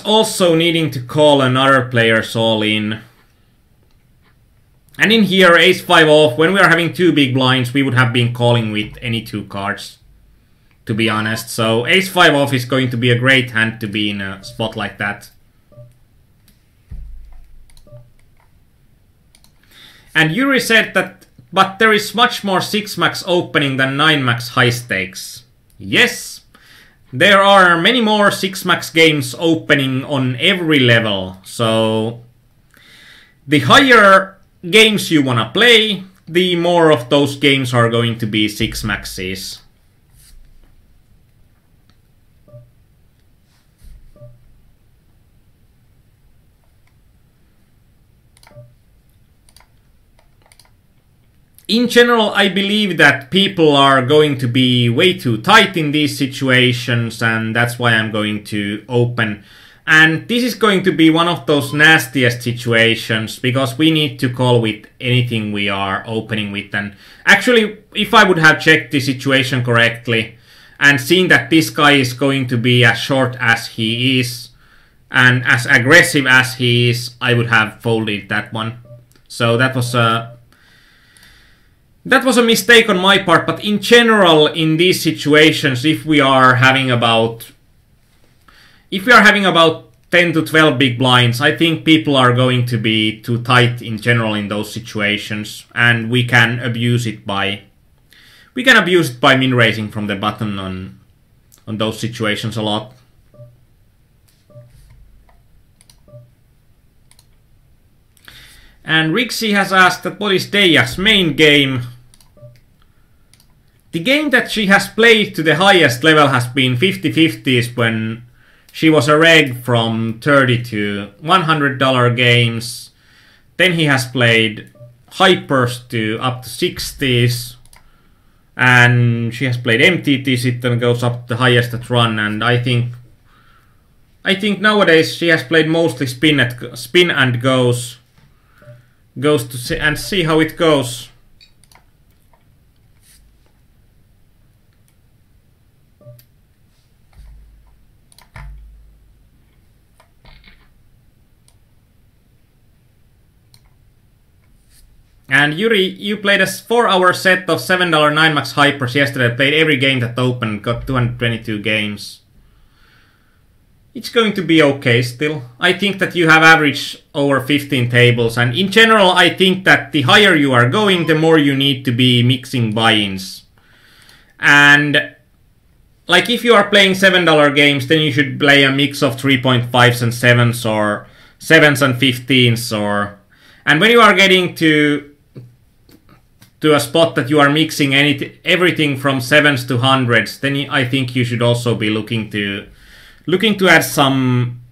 also needing to call another player's all in. And in here, ace-5 off, when we are having two big blinds, we would have been calling with any two cards, to be honest. So ace-5 off is going to be a great hand to be in a spot like that. And Yuri said that, but there is much more 6 max opening than 9 max high stakes. Yes, there are many more 6 max games opening on every level. So the higher games you wanna play, the more of those games are going to be 6 maxes. in general, I believe that people are going to be way too tight in these situations, and that's why I'm going to open. And this is going to be one of those nastiest situations, because we need to call with anything we are opening with. And actually, if I would have checked the situation correctly and seen that this guy is going to be as short as he is and as aggressive as he is, I would have folded that one. So that was a mistake on my part. But in general, in these situations, if we are having about 10 to 12 big blinds, I think people are going to be too tight in general in those situations, and we can abuse it by min raising from the button on those situations a lot. And Rixie has asked that what is Deia's main game. The game that she has played to the highest level has been 50-50s when she was a reg from $30 to $100 games. Then he has played hypers to up to 60s. And she has played MTTs, it then goes up the highest at run. And I think nowadays she has played mostly spin and goes to see how it goes. And Yuri, you played a 4-hour set of $7 9max hypers yesterday, played every game that opened, got 222 games. It's going to be okay still. I think that you have averaged over 15 tables, and in general I think that the higher you are going, the more you need to be mixing buy-ins. And like if you are playing $7 games, then you should play a mix of 3.5s and 7s, or 7s and 15s, or... And when you are getting to a spot that you are mixing everything from 7s to 100s, then I think you should also be looking to add some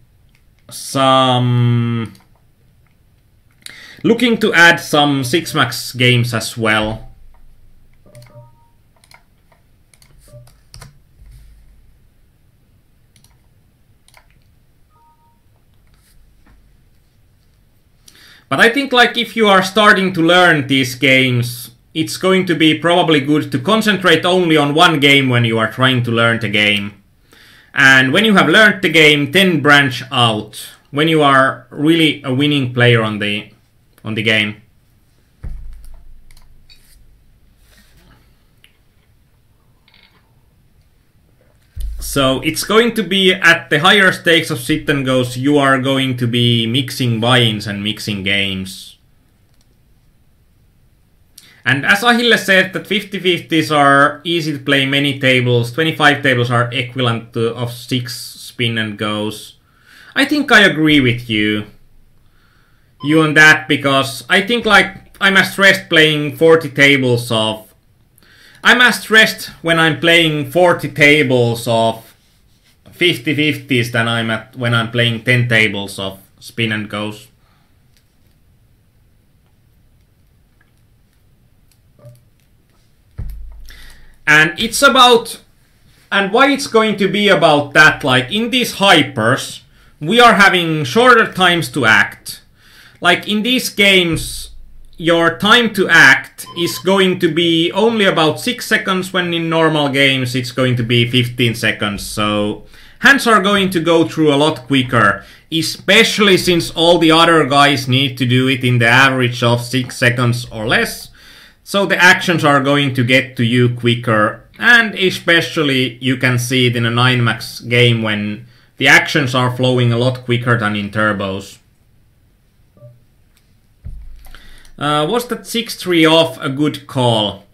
6max games as well. But I think like if you are starting to learn these games, it's going to be probably good to concentrate only on one game when you are trying to learn the game. And when you have learned the game, then branch out when you are really a winning player on the game. So it's going to be at the higher stakes of sit and goes, you are going to be mixing buy-ins and mixing games. And as Achille said, that 50-50s are easy to play many tables. 25 tables are equivalent of 6 spin and goes. I think I agree with you on that, because I think like I'm as stressed playing 40 tables of... I'm as stressed when I'm playing 40 tables of 50-50s than when I'm playing 10 tables of spin and goes. And it's about, and why it's going to be about that, like in these hypers, we are having shorter times to act. Like in these games, your time to act is going to be only about 6 seconds, when in normal games it's going to be 15 seconds. So hands are going to go through a lot quicker, especially since all the other guys need to do it in the average of 6 seconds or less. So the actions are going to get to you quicker, and especially you can see it in a 9max game when the actions are flowing a lot quicker than in turbos. Was that 6-3 off a good call?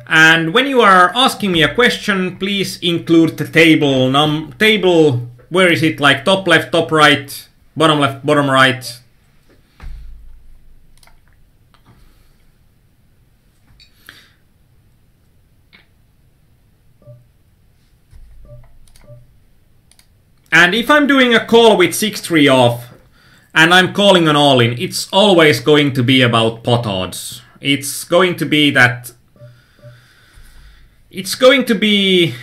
And when you are asking me a question, please include the table, where is it, like top left, top right, bottom left, bottom right. And if I'm doing a call with 6-3 off, and I'm calling an all-in, it's always going to be about pot odds. It's going to be that... It's going to be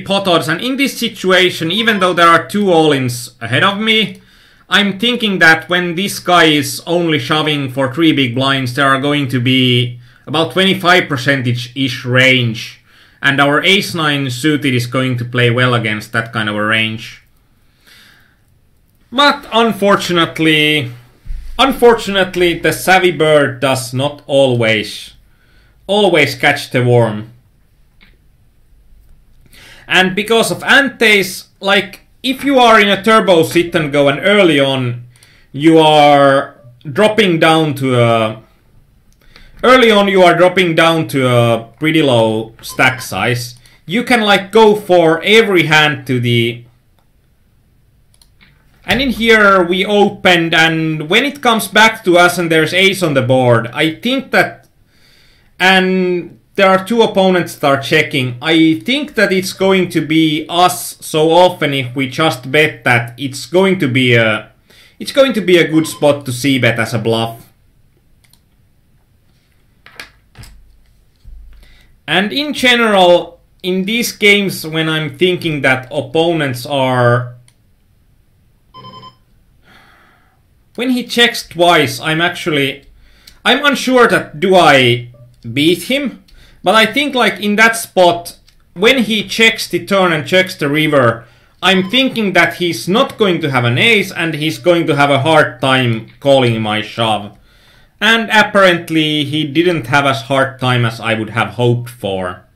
pot odds, and in this situation, even though there are 2 all-ins ahead of me, I'm thinking that when this guy is only shoving for 3 big blinds, there are going to be about 25%-ish range, and our ace-9 suited is going to play well against that kind of a range. But unfortunately, the savvy bird does not always catch the worm. And because of antes, like, if you are in a turbo sit and go and early on you are dropping down to a... Early on you are dropping down to a pretty low stack size, you can like go for every hand to the... And in here we opened, and when it comes back to us and there's ace on the board, I think that... And there are 2 opponents that are checking. I think that it's going to be us so often if we just bet that it's going to be a good spot to c-bet as a bluff. And in general, in these games when I'm thinking that opponents are... When he checks twice, I'm unsure that do I beat him? But I think like in that spot, when he checks the turn and checks the river, I'm thinking that he's not going to have an ace and he's going to have a hard time calling my shove. And apparently he didn't have as hard time as I would have hoped for.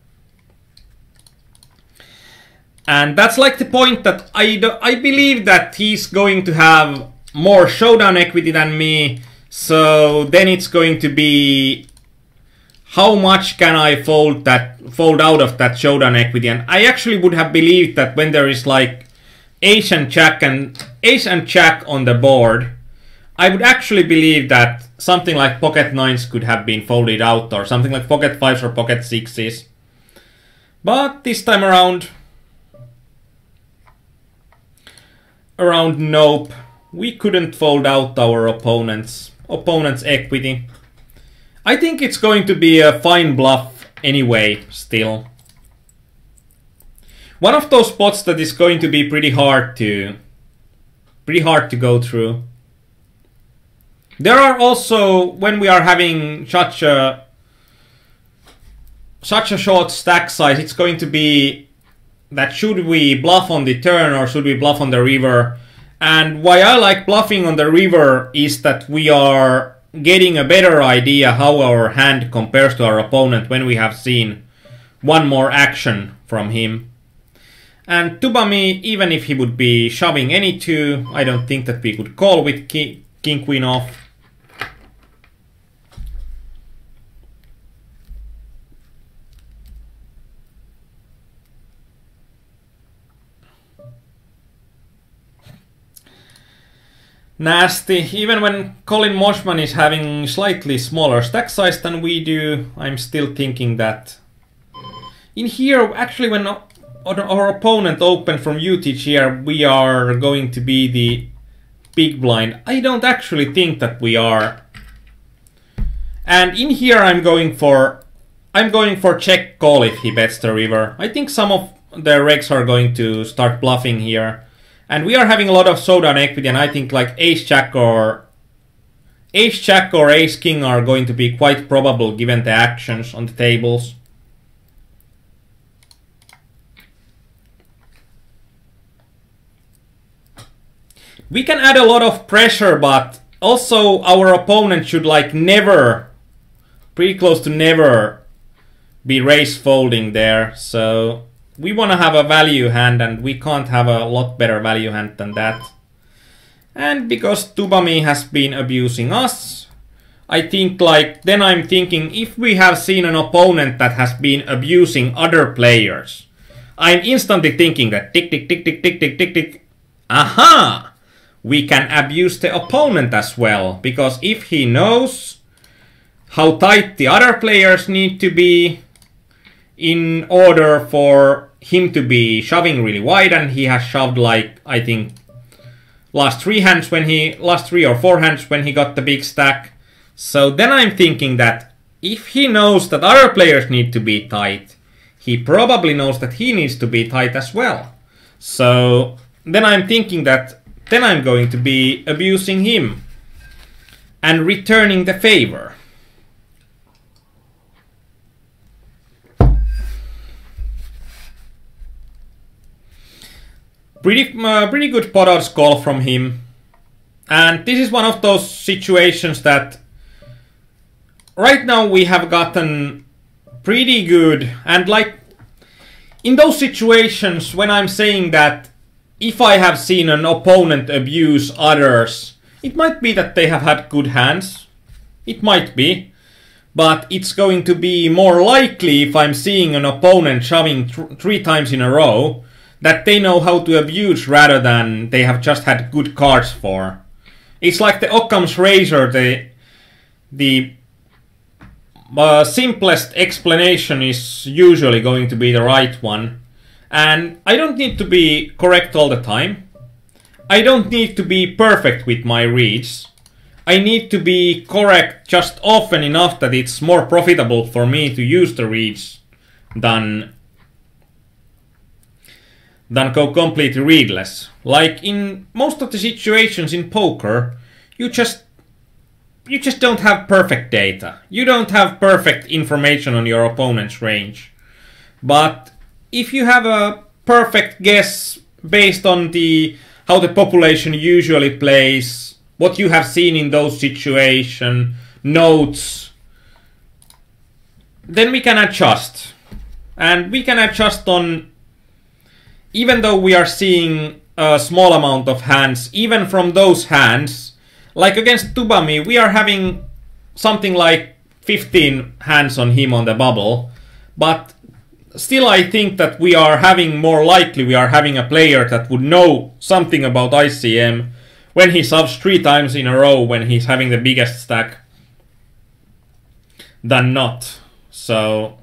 And that's like the point that I believe that he's going to have more showdown equity than me. So then it's going to be... How much can I fold out of that showdown equity? And I actually would have believed that when there is like ace and jack on the board, I would actually believe that something like pocket 9s could have been folded out, or something like pocket 5s or pocket 6s. But this time around, nope, we couldn't fold out our opponent's equity. I think it's going to be a fine bluff anyway, still. One of those spots that is going to be pretty hard to go through. There are also, when we are having such a short stack size, it's going to be that should we bluff on the turn or should we bluff on the river? And why I like bluffing on the river is that we are getting a better idea how our hand compares to our opponent when we have seen one more action from him. And Tubami, even if he would be shoving any 2, I don't think that we could call with king queen off. Nasty. Even when Colin Moshman is having slightly smaller stack size than we do, I'm still thinking that in here, actually when our opponent opened from UTG, we are going to be the big blind. I don't actually think that we are. And in here I'm going for check call if he bets the river. I think some of the regs are going to start bluffing here. And we are having a lot of showdown equity, and I think like ace-jack or ace-king are going to be quite probable given the actions on the tables. We can add a lot of pressure, but also our opponent should like never, pretty close to never, be raise folding there. So we want to have a value hand, and we can't have a lot better value hand than that. And because Tubami has been abusing us, I think like, then I'm thinking if we have seen an opponent that has been abusing other players, I'm instantly thinking that tick, tick, tick, tick, tick, tick, tick, tick. Aha! We can abuse the opponent as well, because if he knows how tight the other players need to be in order for him to be shoving really wide, and he has shoved like, I think, last 3 or 4 hands when he got the big stack. So then I'm thinking that if he knows that other players need to be tight, he probably knows that he needs to be tight as well. So then I'm thinking that then I'm going to be abusing him and returning the favor. Pretty good pot odds call from him. And this is one of those situations that right now we have gotten pretty good. And like in those situations when I'm saying that if I have seen an opponent abuse others, it might be that they have had good hands. It might be. But it's going to be more likely if I'm seeing an opponent shoving 3 times in a row that they know how to abuse rather than they have just had good cards for. It's like the Occam's razor. The simplest explanation is usually going to be the right one. And I don't need to be correct all the time. I don't need to be perfect with my reads. I need to be correct just often enough that it's more profitable for me to use the reads than go completely readless. Like in most of the situations in poker, you just don't have perfect data. You don't have perfect information on your opponent's range. But if you have a perfect guess based on how the population usually plays, what you have seen in those situations, notes, then we can adjust. And we can adjust on, even though we are seeing a small amount of hands, even from those hands, like against Tubami, we are having something like 15 hands on him on the bubble. But still I think that we are having a player that would know something about ICM when he shoves 3 times in a row when he's having the biggest stack than not. So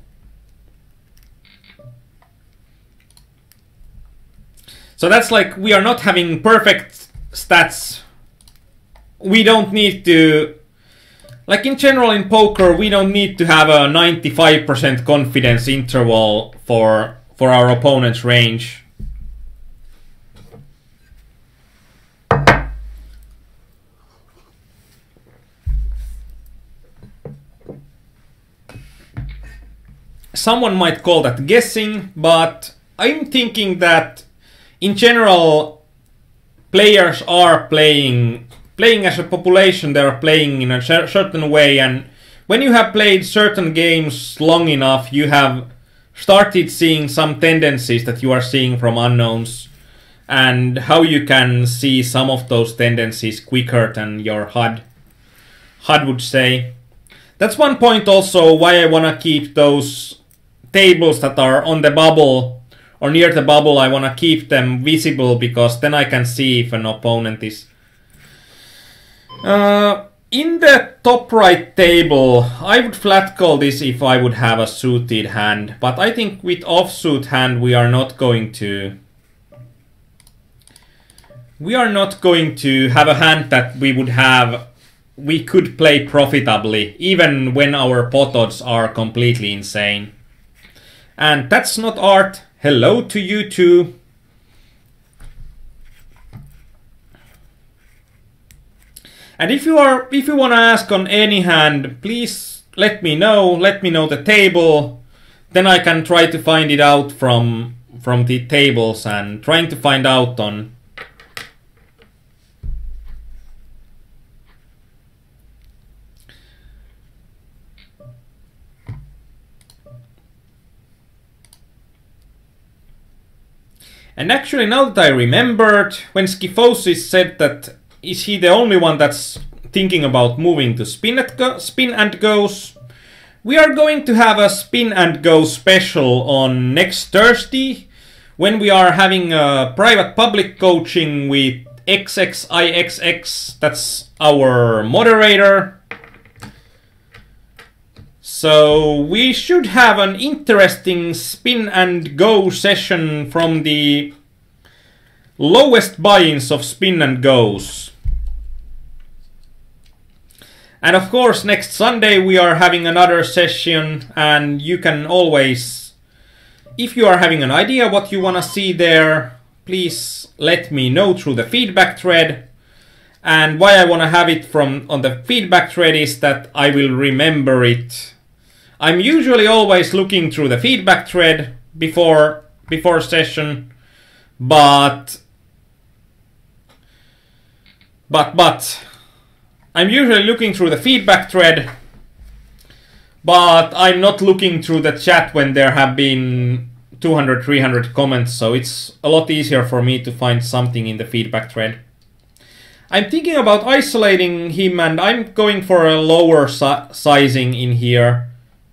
that's like we are not having perfect stats. We don't need to, like in general in poker, we don't need to have a 95% confidence interval for our opponent's range. Someone might call that guessing, but I'm thinking that in general, players are playing as a population. They are playing in a certain way, and when you have played certain games long enough, you have started seeing some tendencies that you are seeing from unknowns, and how you can see some of those tendencies quicker than your HUD would say. That's one point also why I want to keep those tables that are on the bubble or near the bubble. I want to keep them visible, because then I can see if an opponent is in the top right table. I would flat call this if I would have a suited hand, but I think with offsuit hand we are not going to have a hand that we could play profitably even when our pot odds are completely insane. And that's not art. Hello to you too. And if you want to ask on any hand, please let me know. Let me know the table. Then I can try to find it out from the tables, and trying to find out on And actually, now that I remembered, when Skyphosis said that is he the only one that's thinking about moving to spin and goes, we are going to have a spin and go special on next Thursday, when we are having a private public coaching with XXIXX, that's our moderator. So we should have an interesting spin and go session from the lowest buy-ins of spin and goes. And of course, next Sunday we are having another session, and you can always, if you are having an idea what you want to see there, please let me know through the feedback thread. And why I want to have it on the feedback thread is that I will remember it. I'm usually always looking through the feedback thread before session, but I'm usually looking through the feedback thread, but I'm not looking through the chat when there have been 200, 300 comments, so it's a lot easier for me to find something in the feedback thread. I'm thinking about isolating him, and I'm going for a lower sizing in here.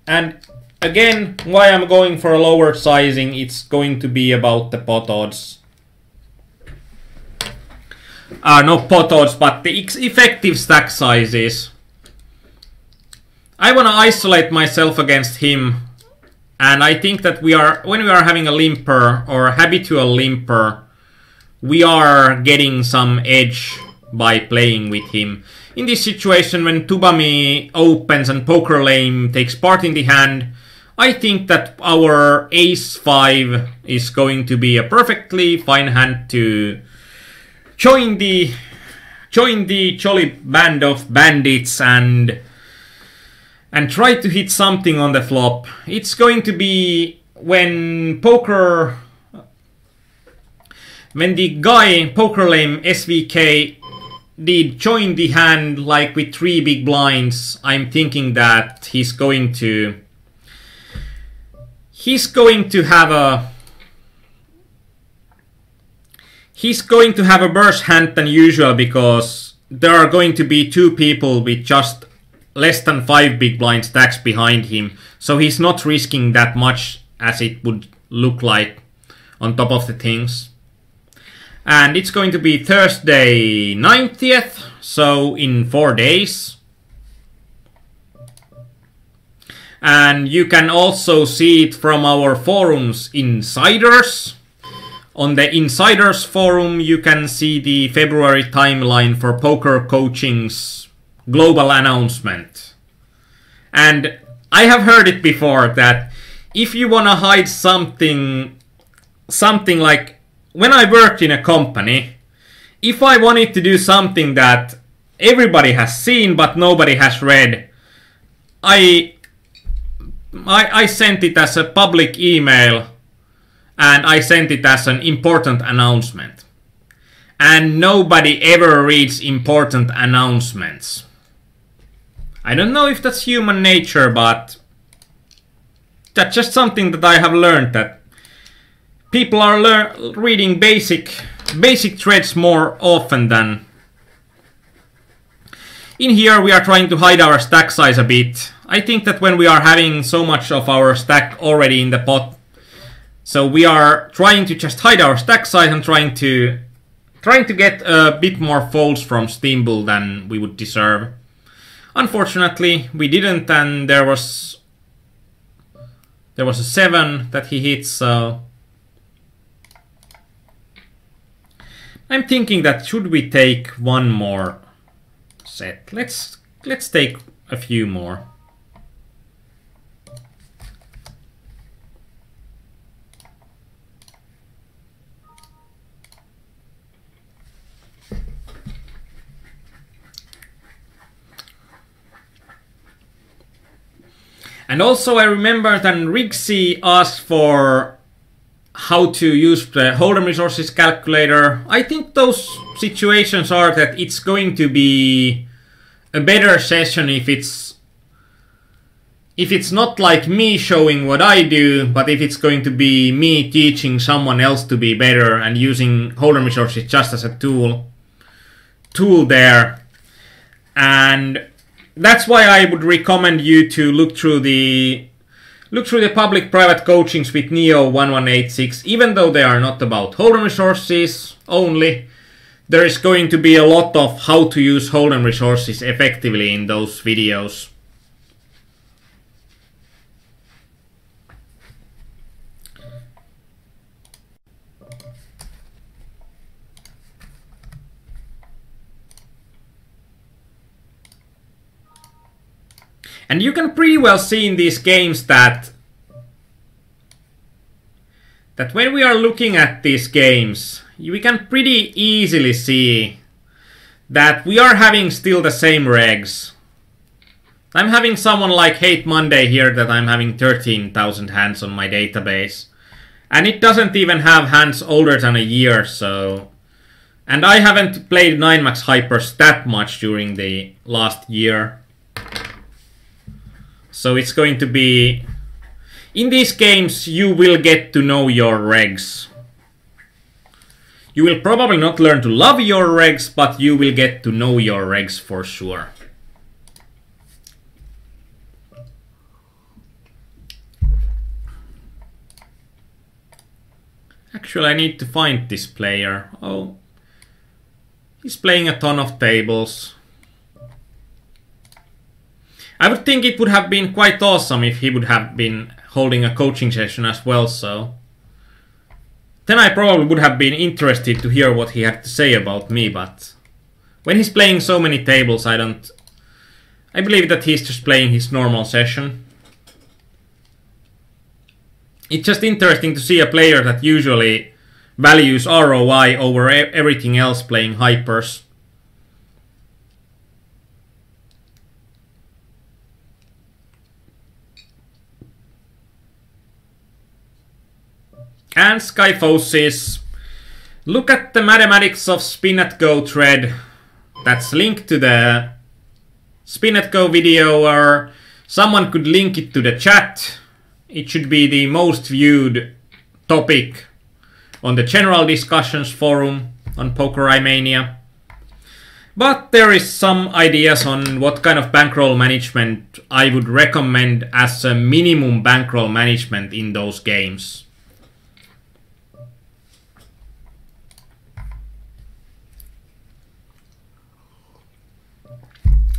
And again, why I'm going for a lower sizing, it's going to be about the pot odds. Not pot odds, but the effective stack sizes. I want to isolate myself against him, and I think that when we are having a limper or a habitual limper, we are getting some edge by playing with him. In this situation, when Tubami opens and Poker Lame takes part in the hand, I think that our Ace-5 is going to be a perfectly fine hand to join the jolly band of bandits and try to hit something on the flop. It's going to be when the guy Poker Lame SVK did join the hand like with 3 big blinds. I'm thinking that he's going to have a worse hand than usual, because there are going to be 2 people with just less than 5 big blind stacks behind him, so he's not risking that much as it would look like on top of the things. And it's going to be Thursday 90th, so in 4 days. And you can also see it from our forums Insiders. On the Insiders forum you can see the February timeline for Poker Coaching's global announcement. And I have heard it before that if you want to hide something like, when I worked in a company, if I wanted to do something that everybody has seen but nobody has read, I sent it as a public email, and I sent it as an important announcement. And nobody ever reads important announcements. I don't know if that's human nature, but that's just something that I have learned, that people are reading basic threads more often than... In here we are trying to hide our stack size a bit. I think that when we are having so much of our stack already in the pot, so we are trying to just hide our stack size and trying to get a bit more folds from Steambull than we would deserve. Unfortunately, we didn't, and there was a 7 that he hit, so I'm thinking that should we take one more set? Let's take a few more. And also I remember that Rixie asked for how to use the Hold'em resources calculator. I think those situations are that it's going to be a better session if it's not like me showing what I do, but if it's going to be me teaching someone else to be better and using Hold'em resources just as a tool there. And that's why I would recommend you to look through the public private coachings with Neo 1186. Even though they are not about Hold'em resources only, there is going to be a lot of how to use Hold'em resources effectively in those videos. And you can pretty well see in these games that when we are looking at these games, we can pretty easily see that we are having still the same regs. I'm having someone like Hate Monday here that I'm having 13,000 hands on my database. And it doesn't even have hands older than a year, so... And I haven't played 9max Hypers that much during the last year. So it's going to be... In these games, you will get to know your regs. You will probably not learn to love your regs, but you will get to know your regs for sure. Actually, I need to find this player. Oh, he's playing a ton of tables. I would think it would have been quite awesome if he would have been holding a coaching session as well, so... Then I probably would have been interested to hear what he had to say about me, but... When he's playing so many tables, I believe that he's just playing his normal session. It's just interesting to see a player that usually values ROI over everything else playing Hypers. And Skyphosis, look at the mathematics of Spin at Go thread. That's linked to the Spin at Go video, or someone could link it to the chat. It should be the most viewed topic on the general discussions forum on PokerIMania. But there is some ideas on what kind of bankroll management I would recommend as a minimum bankroll management in those games.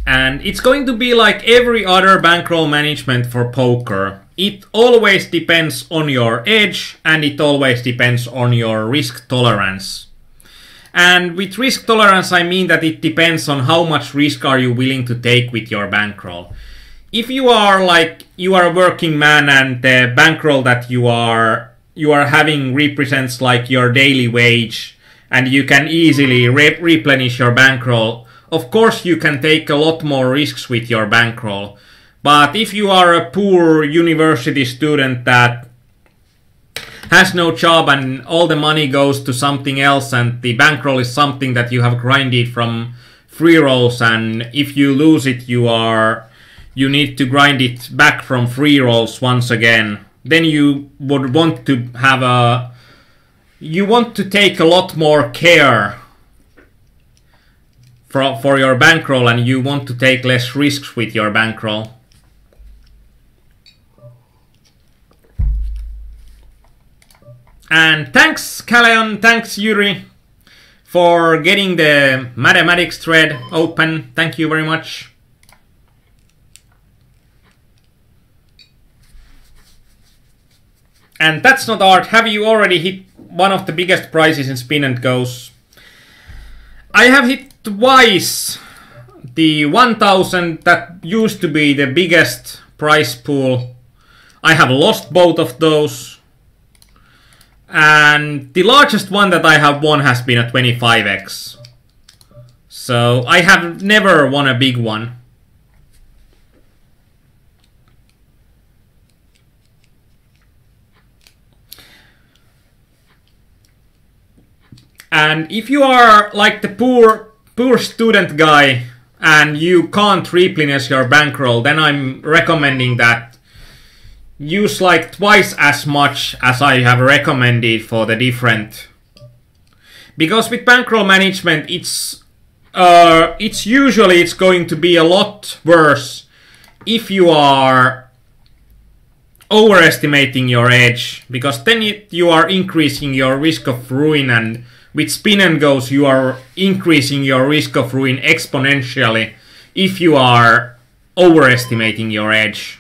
And it's going to be like every other bankroll management for poker. It always depends on your edge, and it always depends on your risk tolerance. And with risk tolerance, I mean that it depends on how much risk are you willing to take with your bankroll. If you are a working man and the bankroll that you are having represents like your daily wage, and you can easily replenish your bankroll, of course you can take a lot more risks with your bankroll. But if you are a poor university student that has no job and all the money goes to something else, and the bankroll is something that you have grinded from free rolls, and if you lose it you need to grind it back from free rolls once again, then you would want to have you want to take a lot more care for your bankroll, and you want to take less risks with your bankroll. And thanks Kaleon, thanks Yuri for getting the mathematics thread open. Thank you very much. And that's not art. Have you already hit one of the biggest prizes in Spin and Goes? I have hit twice the 1000 that used to be the biggest prize pool. I have lost both of those. And the largest one that I have won has been a 25x. So I have never won a big one. And if you are like the poor student guy and you can't replenish your bankroll, then I'm recommending that use like twice as much as I have recommended for the different. Because with bankroll management, it's usually going to be a lot worse if you are overestimating your edge, because then you are increasing your risk of ruin, and with Spin and Goes you are increasing your risk of ruin exponentially if you are overestimating your edge.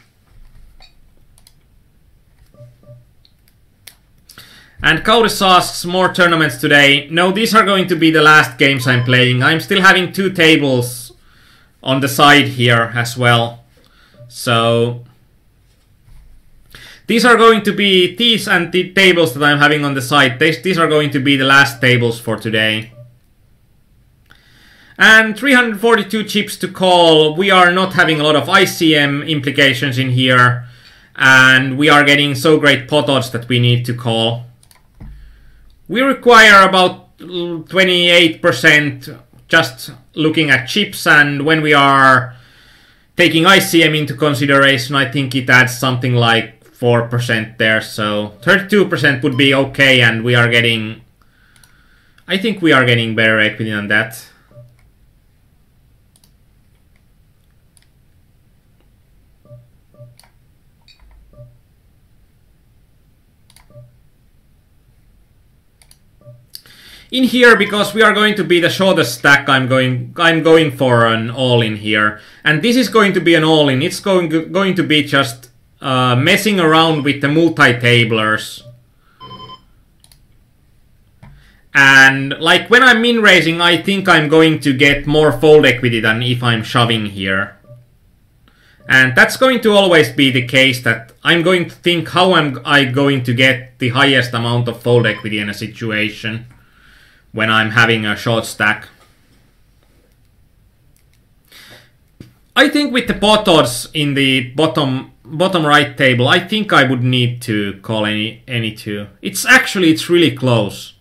And Kauris asks, more tournaments today? No, these are going to be the last games I'm playing. I'm still having 2 tables on the side here as well. So these are going to be, these and the tables that I'm having on the side, these are going to be the last tables for today. And 342 chips to call. We are not having a lot of ICM implications in here. And we are getting so great pot odds that we need to call. We require about 28% just looking at chips, and when we are taking ICM into consideration, I think it adds something like 4% there, so 32% would be okay, and we are getting, I think we are getting better equity than that. In here, because we are going to be the shortest stack, I'm going for an all-in here. And this is going to be an all-in. It's going to be just messing around with the multi-tablers. And like when I'm min-raising, I think I'm going to get more fold equity than if I'm shoving here. And that's going to always be the case, that I'm going to think how I going to get the highest amount of fold equity in a situation when I'm having a short stack. I think with the pot odds in the bottom right table, I think I would need to call any two. It's really close.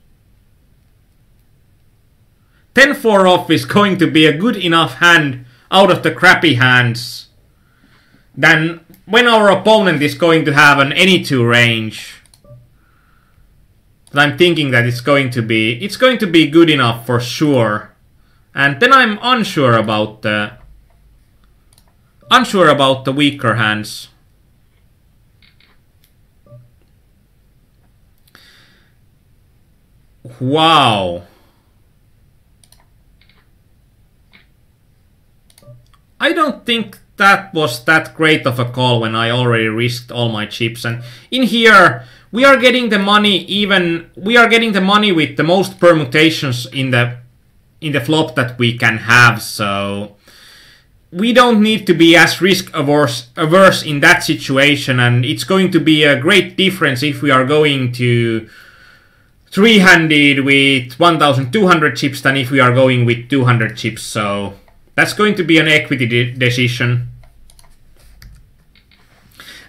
10-4 off is going to be a good enough hand out of the crappy hands than when our opponent is going to have an any two range. I'm thinking that it's going to be good enough for sure. And then I'm unsure about the weaker hands. Wow. I don't think that was that great of a call when I already risked all my chips, and in here we are getting the money with the most permutations in the flop that we can have, so we don't need to be as risk averse in that situation, and it's going to be a great difference if we are going to three-handed with 1200 chips than if we are going with 200 chips, so that's going to be an equity decision.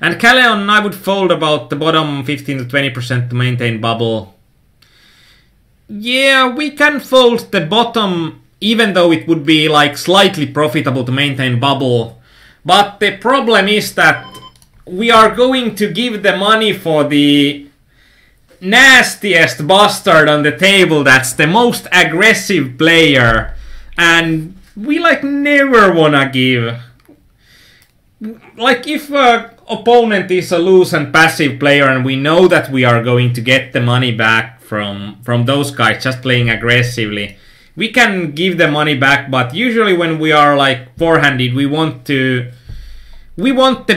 And Calleon, I would fold about the bottom 15 to 20% to maintain bubble. Yeah, we can fold the bottom even though it would be like slightly profitable to maintain bubble. But the problem is that we are going to give the money for the nastiest bastard on the table, that's the most aggressive player. And we like never wanna give. Like if opponent is a loose and passive player and we know that we are going to get the money back from those guys just playing aggressively, we can give the money back, but usually when we are like four-handed, we want the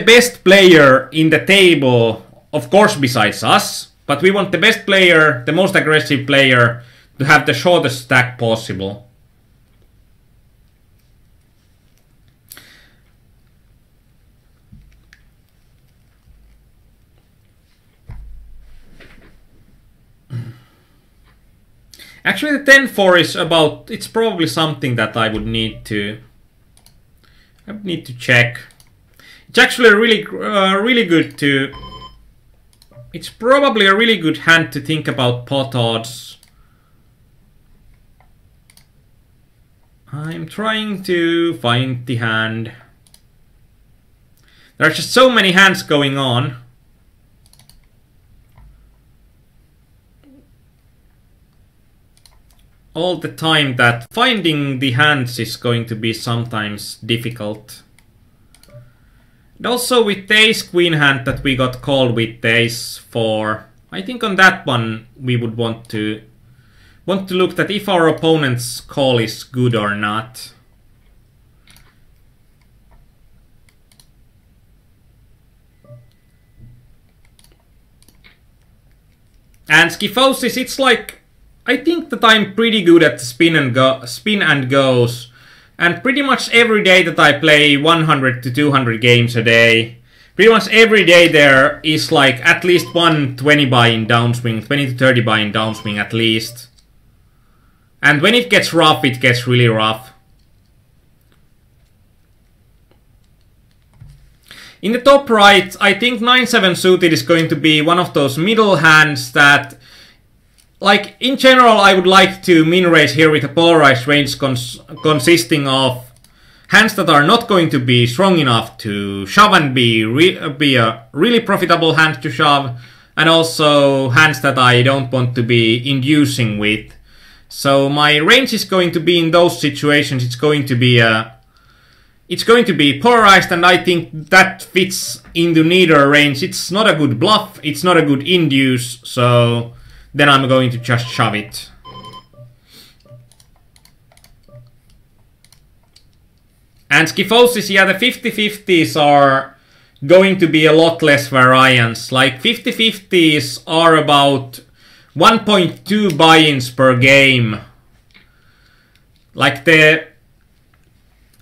best player in the table, of course besides us, but we want the best player, the most aggressive player, to have the shortest stack possible. Actually, the 10-4 is about, it's probably something that I would need to check. It's actually really good to, it's probably a really good hand to think about pot odds. I'm trying to find the hand. There are just so many hands going on. All the time that finding the hands is going to be sometimes difficult. And also with the ace-queen hand that we got called with the ace-4, I think on that one we would want to look at if our opponent's call is good or not. And Schifosis, it's like, I think that I'm pretty good at the spin and goes, And pretty much every day that I play 100 to 200 games a day, pretty much every day there is like at least one 20 buy-in downswing, 20 to 30 buy-in downswing at least. And when it gets rough, it gets really rough. In the top right, I think 9-7 suited is going to be one of those middle hands that, like, in general, I would like to min-raise here with a polarized range consisting of hands that are not going to be strong enough to shove and be a really profitable hand to shove, and also hands that I don't want to be inducing with. So my range is going to be in those situations. It's going to be polarized, and I think that fits into neither range. It's not a good bluff. It's not a good induce. So then I'm going to just shove it. And Skyphosis, yeah, the 50-50s are going to be a lot less variance. Like 50-50s are about 1.2 buy-ins per game. Like the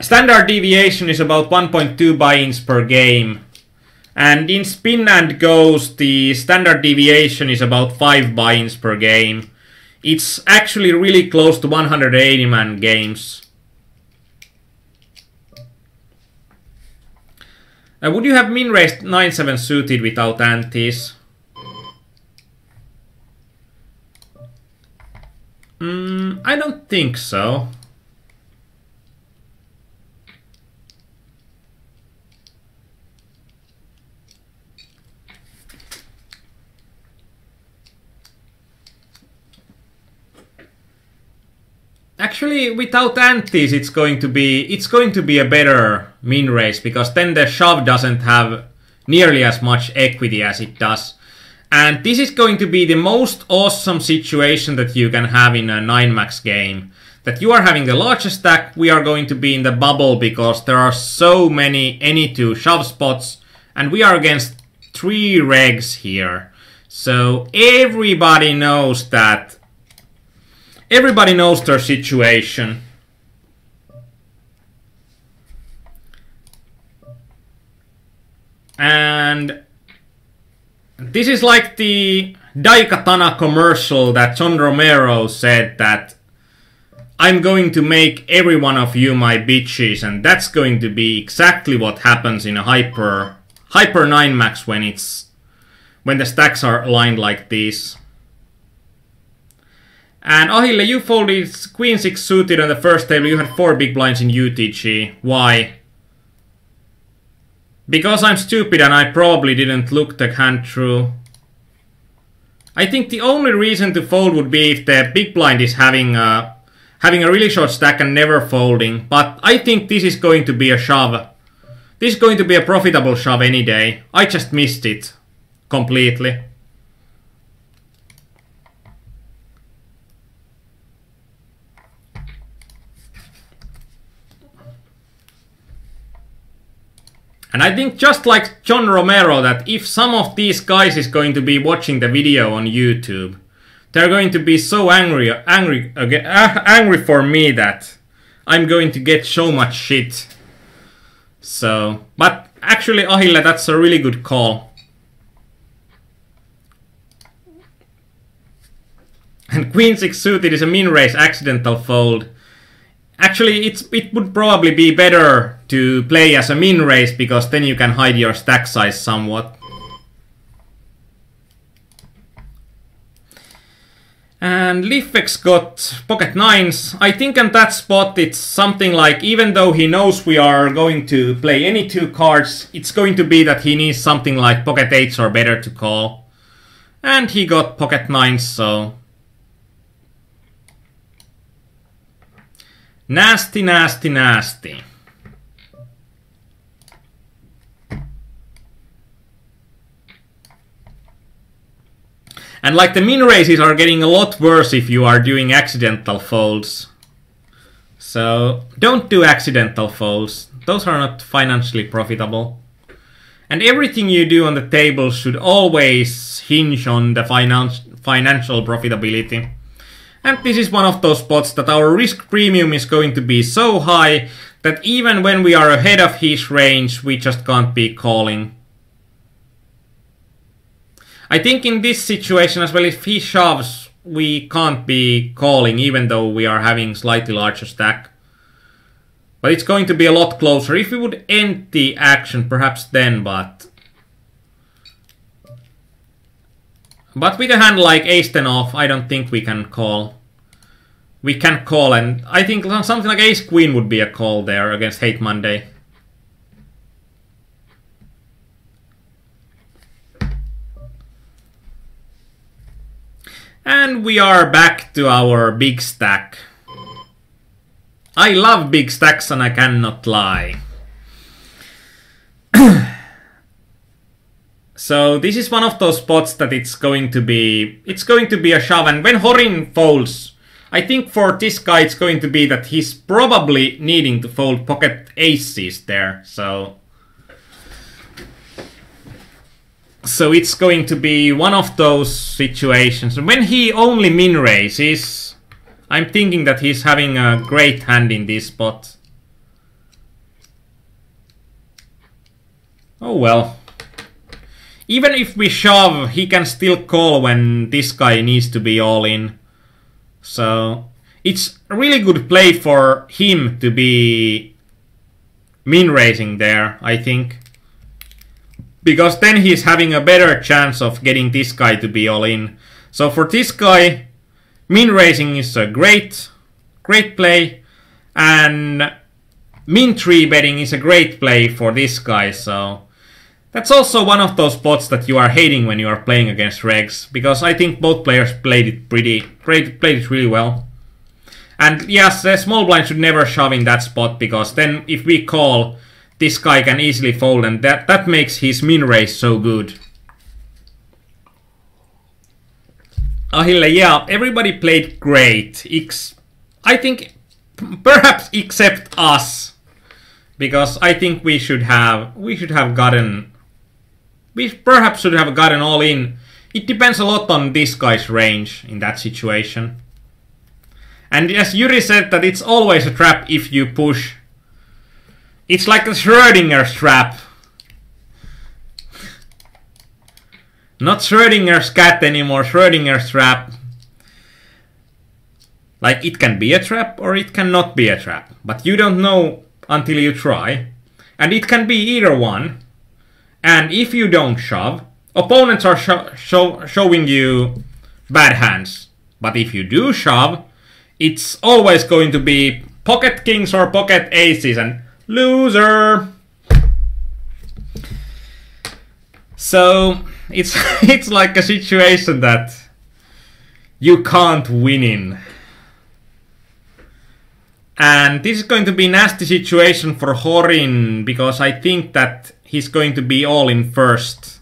standard deviation is about 1.2 buy-ins per game. And in spin and goes, the standard deviation is about 5 buy-ins per game. It's actually really close to 180-man games. Would you have min-raised 9-7 suited without antes? I don't think so. Actually, without antes, it's going to be a better min raise, because then the shove doesn't have nearly as much equity as it does. And this is going to be the most awesome situation that you can have in a 9-max game. That you are having the largest stack, we are going to be in the bubble because there are so many any two shove spots, and we are against 3 regs here. So everybody knows that. Everybody knows their situation. And this is like the Daikatana commercial that John Romero said that I'm going to make every one of you my bitches, and that's going to be exactly what happens in a hyper 9-max when the stacks are aligned like this. And Ahille, you folded Queen 6 suited on the first table. You had 4 big blinds in UTG. Why? Because I'm stupid and I probably didn't look the hand through. I think the only reason to fold would be if the big blind is having a really short stack and never folding. But I think this is going to be a shove. This is going to be a profitable shove any day. I just missed it completely. And I think just like John Romero, that if some of these guys is going to be watching the video on YouTube, they're going to be so angry for me that I'm going to get so much shit. So, but actually, Ahille, that's a really good call. And Queen 6 suited is a min-raise accidental fold. Actually, it would probably be better to play as a min-raise, because then you can hide your stack size somewhat. And Liffex got pocket 9s. I think on that spot it's something like, even though he knows we are going to play any 2 cards, it's going to be that he needs something like pocket 8s or better to call. And he got pocket 9s, so... Nasty, nasty, nasty. And like the min raises are getting a lot worse if you are doing accidental folds. So don't do accidental folds. Those are not financially profitable. And everything you do on the table should always hinge on the financial profitability. And this is one of those spots that our risk premium is going to be so high that even when we are ahead of his range, we just can't be calling. I think in this situation as well, if he shoves, we can't be calling even though we are having slightly larger stack. But it's going to be a lot closer. If we would end the action, perhaps then, but with a hand like ace-10 off, I don't think we can call. We can call, and I think something like ace-queen would be a call there against Hate Monday. And we are back to our big stack. I love big stacks and I cannot lie. So this is one of those spots that it's going to be a shove, and when Horin folds, I think for this guy it's going to be that he's probably needing to fold pocket aces there. So it's going to be one of those situations. When he only min raises, I'm thinking that he's having a great hand in this spot. Oh well. Even if we shove, he can still call when this guy needs to be all in. So it's a really good play for him to be min raising there, I think. Because then he's having a better chance of getting this guy to be all in. So for this guy, min raising is a great play, and min 3 betting is a great play for this guy. So that's also one of those spots that you are hating when you are playing against regs, because I think both players played it played it really well. And yes, the small blind should never shove in that spot, because then if we call, this guy can easily fold, and that makes his min raise so good. Ahille, yeah, everybody played great. I think perhaps except us, because I think we perhaps should have gotten all in. It depends a lot on this guy's range in that situation. And as Yuri said, that it's always a trap if you push. It's like a Schrödinger's trap. Not Schrödinger's cat anymore, Schrödinger's trap. Like, it can be a trap or it cannot be a trap. But you don't know until you try. And it can be either one. And if you don't shove, opponents are showing you bad hands. But if you do shove, it's always going to be pocket kings or pocket aces, and loser. So it's like a situation that you can't win in. And this is going to be a nasty situation for Horin, because I think that he's going to be all in first.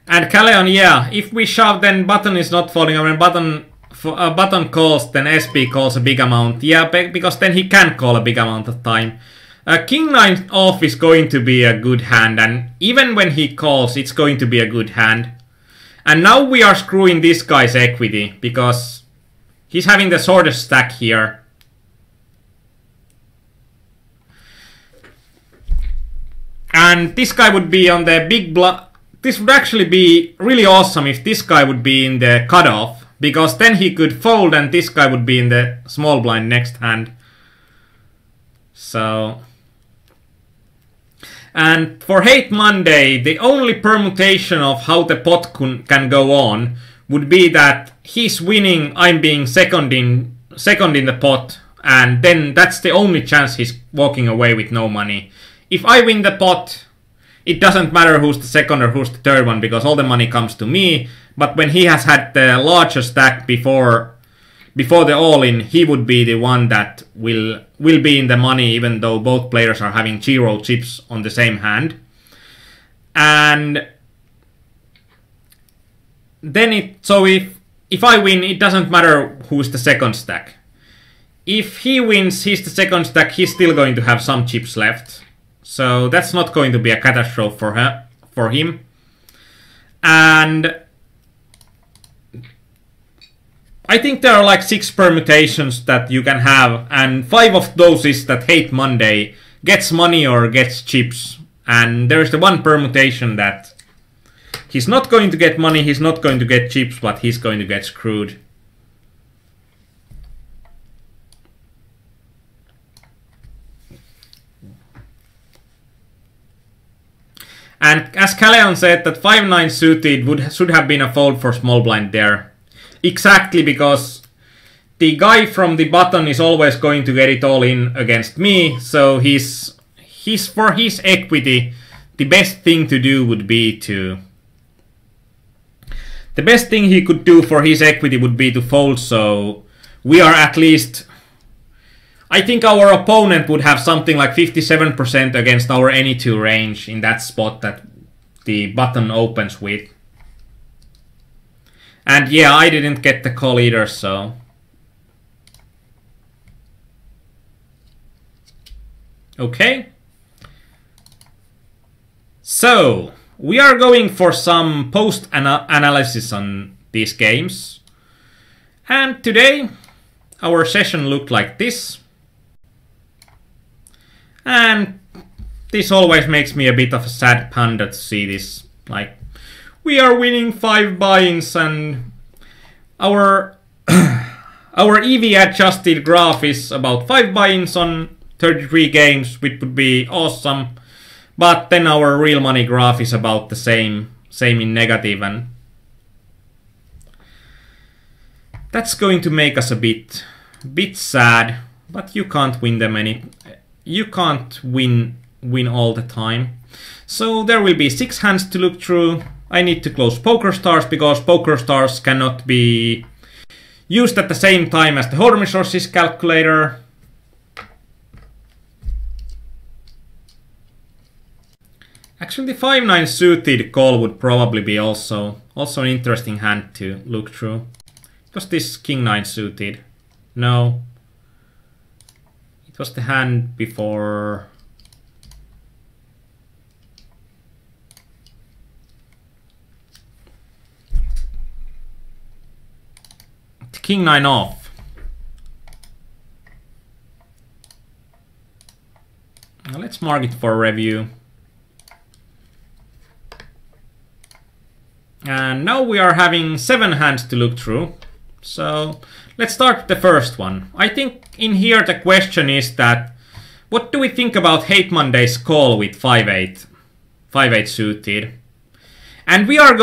And Kaleon, yeah, if we shove, then button is not falling. I mean, button calls, then SP calls a big amount. Yeah, because then he can call a big amount of time. King 9 off is going to be a good hand, and even when he calls, it's going to be a good hand. And now we are screwing this guy's equity, because he's having the shortest stack here. And this guy would be on the big blind. This would actually be really awesome if this guy would be in the cutoff, because then he could fold and this guy would be in the small blind next hand. So, and for Hate Monday, the only permutation of how the pot can go on would be that he's winning, I'm being second in the pot, and then that's the only chance he's walking away with no money. If I win the pot, it doesn't matter who's the second or who's the third one, because all the money comes to me. But when he has had the larger stack before the all-in, he would be the one that will be in the money, even though both players are having 0 chips on the same hand. And then so if I win, it doesn't matter who's the second stack. if he wins, he's the second stack, he's still going to have some chips left. So that's not going to be a catastrophe for him. And I think there are like 6 permutations that you can have, and 5 of those is that Hate Monday gets money or gets chips. And there's the one permutation that he's not going to get money, he's not going to get chips, but he's going to get screwed. And as Calleon said, that 5-9 suited should have been a fold for small blind there. Exactly, because the guy from the button is always going to get it all in against me, so for his equity, the best thing to do would be to... The best thing he could do for his equity would be to fold, so we are at least... I think our opponent would have something like 57% against our any 2 range in that spot that the button opens with. And yeah, I didn't get the call either, so... Okay. So, we are going for some post-analysis on these games. And today, our session looked like this. And this always makes me a bit of a sad panda to see this. Like, we are winning 5 buy-ins and our EV adjusted graph is about 5 buy-ins on 33 games, which would be awesome. But then our real money graph is about the same in negative, and that's going to make us a bit sad. But you can't win them you can't win all the time. So there will be 6 hands to look through. I need to close Poker Stars because Poker Stars cannot be used at the same time as the Hold'em Resources calculator. Actually, the 5-9 suited call would probably be also an interesting hand to look through. Was this King-9 suited? No. It was the hand before... King-9 off. Now let's mark it for review. And now we are having 7 hands to look through. So let's start with the first one. I think in here the question is that what do we think about Hate Monday's call with 5-8 suited? And we are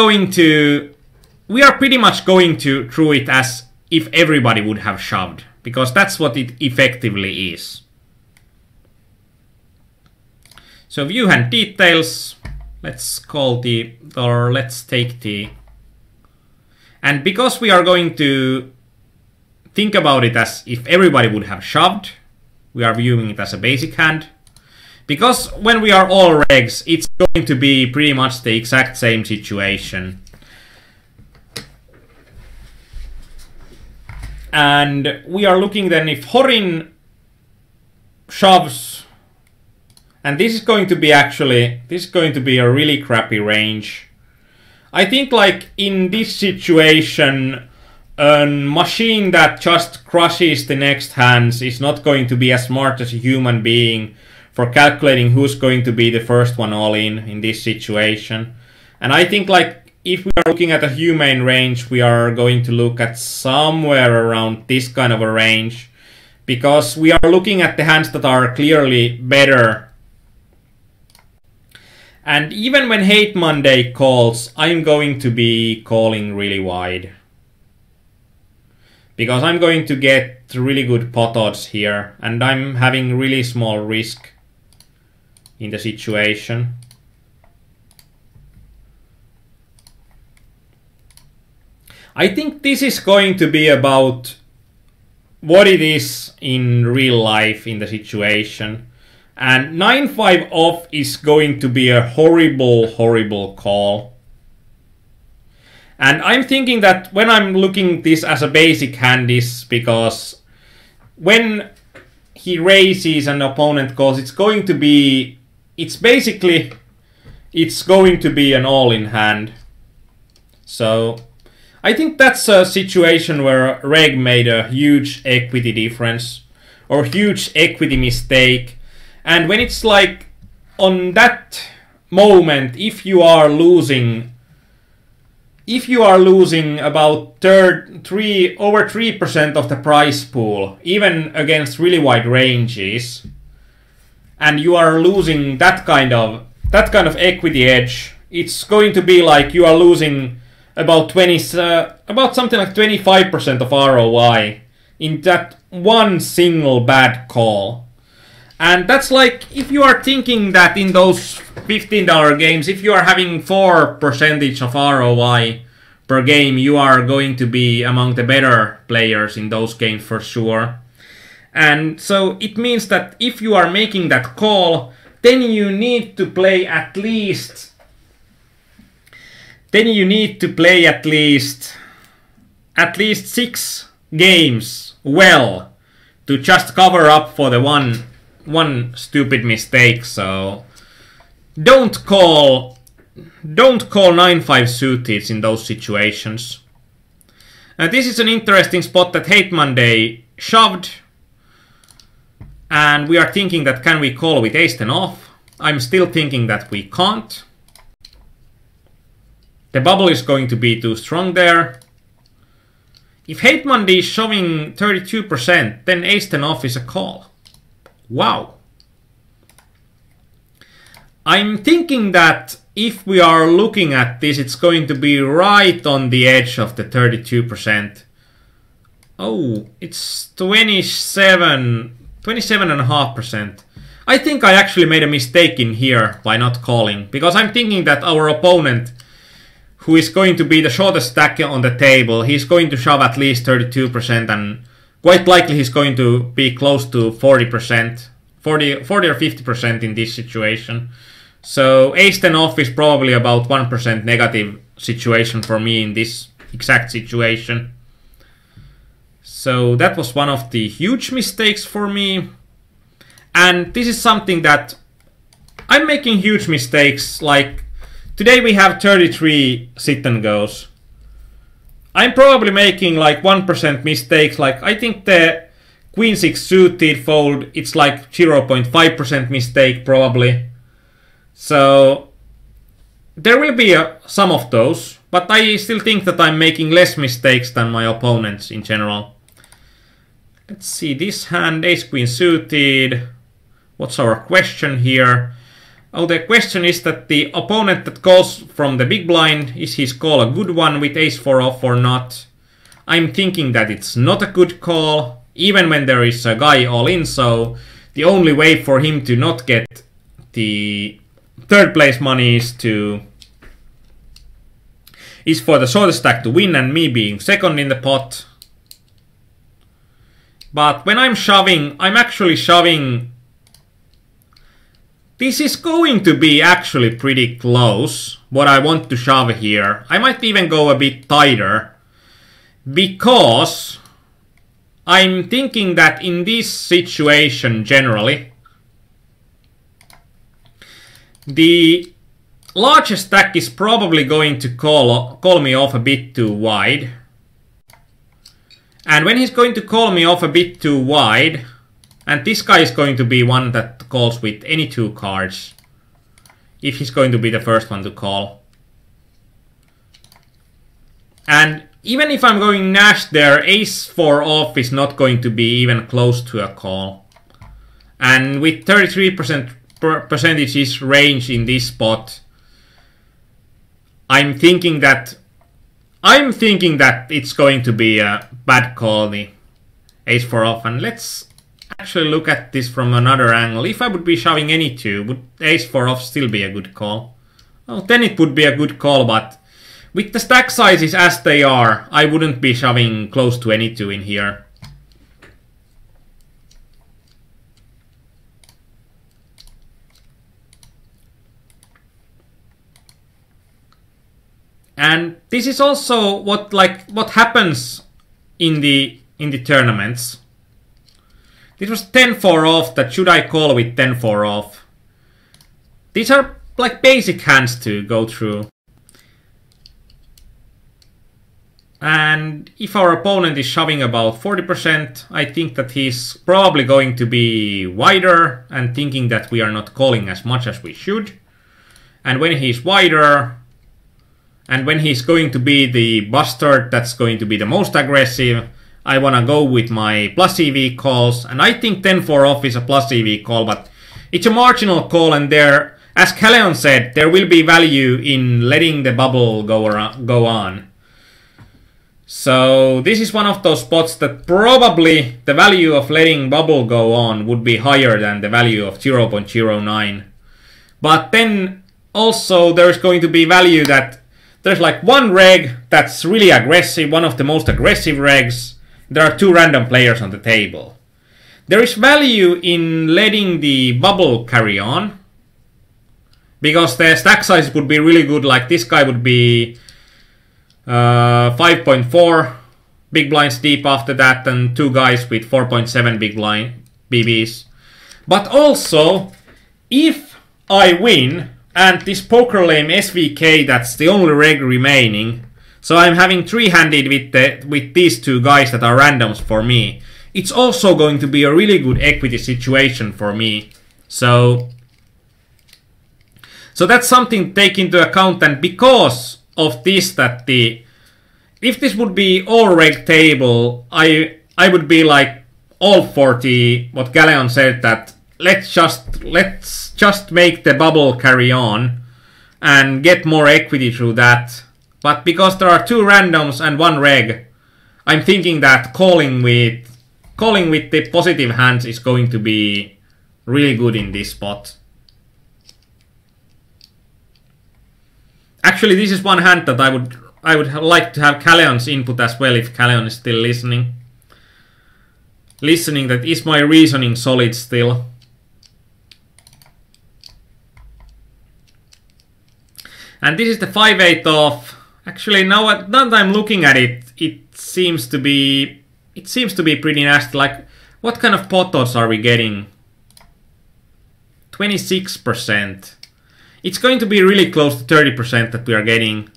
pretty much going through it as if everybody would have shoved, because that's what it effectively is. So view hand details. Let's take the... And because we are going to think about it as if everybody would have shoved, we are viewing it as a basic hand. Because when we are all regs, it's going to be pretty much the exact same situation. And we are looking then if Horin shoves... And this is going to be a really crappy range. I think like in this situation, a machine that just crushes the next hands is not going to be as smart as a human being for calculating who's going to be the first one all in this situation. And I think like if we are looking at a humane range, we are going to look at somewhere around this kind of a range, because we are looking at the hands that are clearly better. And even when Hate Monday calls, I'm going to be calling really wide. Because I'm going to get really good pot odds here, and I'm having really small risk in the situation. I think this is going to be about what it is in real life in the situation. And 9-5 off is going to be a horrible, horrible call. And I'm thinking that when I'm looking this as a basic hand is because when he raises an opponent calls, it's going to be an all-in hand. So I think that's a situation where Reg made a huge equity difference or huge equity mistake. And when it's like on that moment, if you are losing about over 3% of the prize pool, even against really wide ranges, and you are losing that kind of equity edge, it's going to be like you are losing about something like 25% of ROI in that one single bad call. And that's like, if you are thinking that in those $15 games, if you are having 4% of ROI per game, you are going to be among the better players in those games for sure. And so it means that if you are making that call, then you need to play at least 6 games well to just cover up for the one stupid mistake. So don't call 9-5 suited in those situations. This is an interesting spot that Hate Monday shoved, and we are thinking that can we call with ace-10 off. I'm still thinking that we can't. The bubble is going to be too strong there. If Hate Monday is showing 32%, then ace-10 off is a call. Wow. I'm thinking that if we are looking at this, it's going to be right on the edge of the 32%. Oh, it's 27.5%. I think I actually made a mistake in here by not calling, because I'm thinking that our opponent, who is going to be the shortest stack on the table, he's going to shove at least 32%, and quite likely he's going to be close to 40%, 40 or 50% in this situation. So ace-10 off is probably about 1% negative situation for me in this exact situation. So that was one of the huge mistakes for me. And this is something that I'm making huge mistakes. Like today we have 33 sit and goes. I'm probably making like 1% mistakes. Like I think the Queen 6 suited fold, it's like 0.5% mistake probably. So there will be some of those, but I still think that I'm making less mistakes than my opponents in general. Let's see, this hand, ace queen suited. What's our question here? Oh, the question is that the opponent that calls from the big blind, is his call a good one with ace 4 off or not? I'm thinking that it's not a good call, even when there is a guy all in, so the only way for him to not get the third place money is for the shortest stack to win and me being second in the pot. But when I'm shoving, I'm actually shoving. This is going to be actually pretty close, what I want to shove here. I might even go a bit tighter, because I'm thinking that in this situation generally, the largest stack is probably going to call me off a bit too wide. And when he's going to call me off a bit too wide, and this guy is going to be one that calls with any two cards, if he's going to be the first one to call. And even if I'm going Nash there, ace 4 off is not going to be even close to a call. And with 33% percentages range in this spot, I'm thinking that it's going to be a bad call, the ace 4 off. And let's actually look at this from another angle. If I would be shoving any two, would ace 4 off still be a good call? Well, then it would be a good call, but with the stack sizes as they are, I wouldn't be shoving close to any two in here. And this is also what happens in the tournaments. This was 10-4 off, that should I call with 10-4 off? These are like basic hands to go through. And if our opponent is shoving about 40%, I think that he's probably going to be wider and thinking that we are not calling as much as we should. And when he's wider, and when he's going to be the bastard that's going to be the most aggressive, I want to go with my plus EV calls. And I think 10-4 off is a plus EV call, but it's a marginal call, and there, as Calleon said, there will be value in letting the bubble go on. So this is one of those spots that probably the value of letting bubble go on would be higher than the value of 0.09. But then also there's going to be value that there's like one reg that's really aggressive, one of the most aggressive regs. There are two random players on the table. There is value in letting the bubble carry on, because the stack size would be really good. Like this guy would be 5.4 big blinds deep after that, and two guys with 4.7 big blind BBs. But also, if I win, and this poker lame SVK, that's the only reg remaining, so I'm having three-handed with these two guys that are randoms for me, it's also going to be a really good equity situation for me. So that's something to take into account, and because of this, that if this would be all reg table, I would be like all 40. What Calleon said, that let's just make the bubble carry on and get more equity through that. But because there are two randoms and one reg, I'm thinking that calling with the positive hands is going to be really good in this spot. Actually, this is one hand that I would like to have Calleon's input as well, if Calleon is still listening. That is my reasoning solid still. And this is the 5-8 off. Actually, now that I'm looking at it, it seems to be pretty nasty. Like, what kind of pot odds are we getting? 26%. It's going to be really close to 30% that we are getting.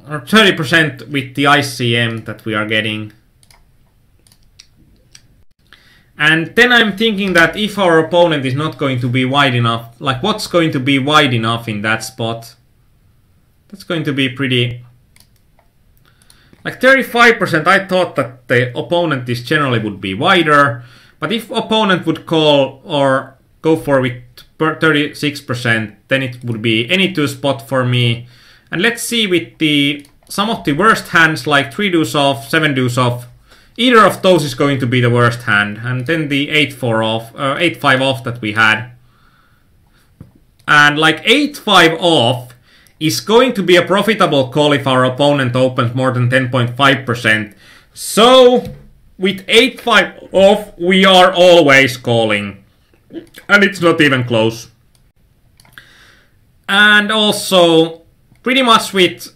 Or 30% with the ICM that we are getting. And then I'm thinking that if our opponent is not going to be wide enough, like what's going to be wide enough in that spot? That's going to be pretty... Like 35%, I thought that the opponent is generally would be wider. But if opponent would call or go for with 36%, then it would be any two spot for me. And let's see with some of the worst hands, like 3 deuce off, 7 deuce off. Either of those is going to be the worst hand. And then the 8-4 off, 8-5 off that we had. And like 8-5 off is going to be a profitable call if our opponent opens more than 10.5%. So with 8-5 off, we are always calling. And it's not even close. And also, pretty much this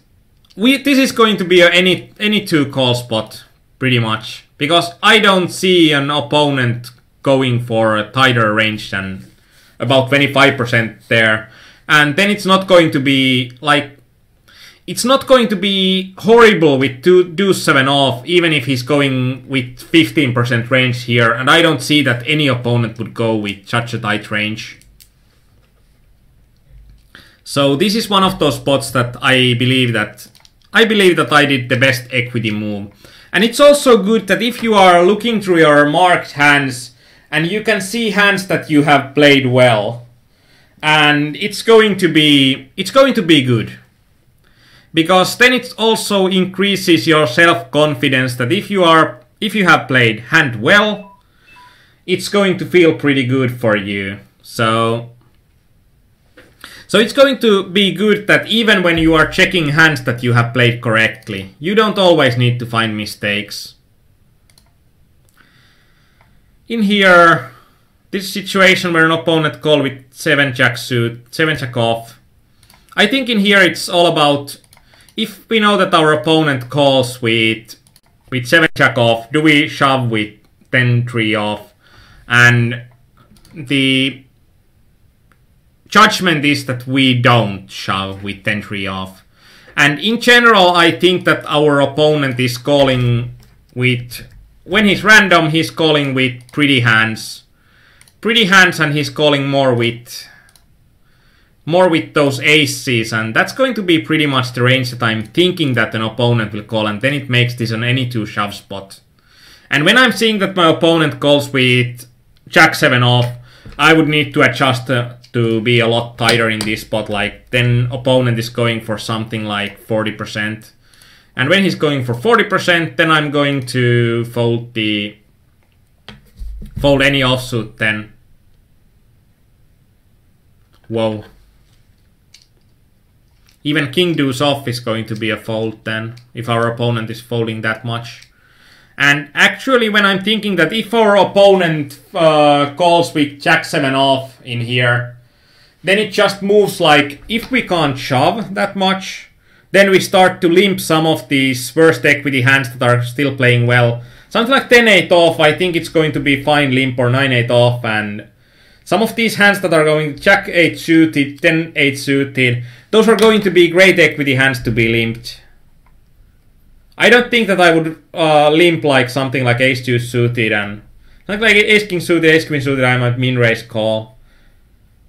is going to be any two call spot, pretty much. Because I don't see an opponent going for a tighter range than about 25% there. And then it's not going to be like... It's not going to be horrible with deuce 7 off, even if he's going with 15% range here. And I don't see that any opponent would go with such a tight range. So this is one of those spots that I believe that I did the best equity move. And it's also good that if you are looking through your marked hands and you can see hands that you have played well, and it's going to be good. Because then it also increases your self-confidence that if you have played hand well, it's going to feel pretty good for you. So it's going to be good that even when you are checking hands that you have played correctly, you don't always need to find mistakes. In here, this situation where an opponent call with 7-jack suit, 7-jack off. I think in here it's all about, if we know that our opponent calls with 7-jack off, do we shove with 10-3 off? And the judgment is that we don't shove with 10-3 off. And in general, I think that our opponent is calling with... When he's random, he's calling with pretty hands. Pretty hands, and he's calling more with those aces, and that's going to be pretty much the range that I'm thinking that an opponent will call, and then it makes this an any 2 shove spot. And when I'm seeing that my opponent calls with Jack 7 off, I would need to adjust to be a lot tighter in this spot, like then opponent is going for something like 40%. And when he's going for 40%, then I'm going to fold any offsuit then. Whoa. Even king deuce off is going to be a fold then, if our opponent is folding that much. And actually, when I'm thinking that if our opponent calls with Jack 7 off in here, then it just moves like, if we can't shove that much, then we start to limp some of these worst equity hands that are still playing well. Something like 10-8 off, I think it's going to be fine limp, or 9-8 off, and some of these hands that are going Jack 8 suited, 10-8 suited, those are going to be great equity hands to be limped. I don't think that I would limp like something like Ace Deuce suited, and like Ace King suited, Ace Queen suited, I might min raise call.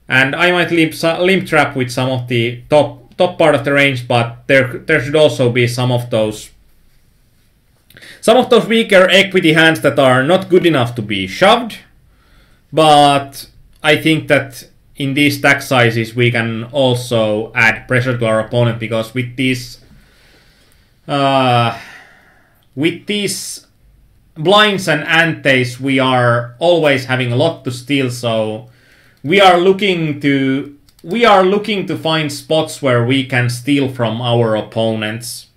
And I might limp trap with some of the top part of the range, but there should also be some of those weaker equity hands that are not good enough to be shoved. But I think that in these stack sizes we can also add pressure to our opponent, because with these blinds and antes we are always having a lot to steal, so we are looking to find spots where we can steal from our opponents.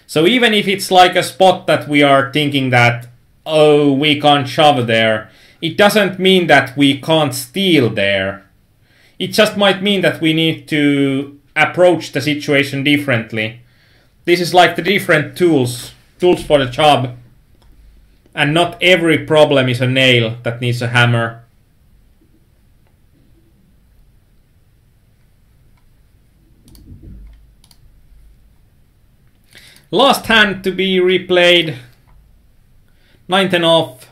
So even if it's like a spot that we are thinking that, oh, we can't shove there, it doesn't mean that we can't steal there. It just might mean that we need to approach the situation differently. This is like the different tools for the job. And not every problem is a nail that needs a hammer. Last hand to be replayed. 9-10 off.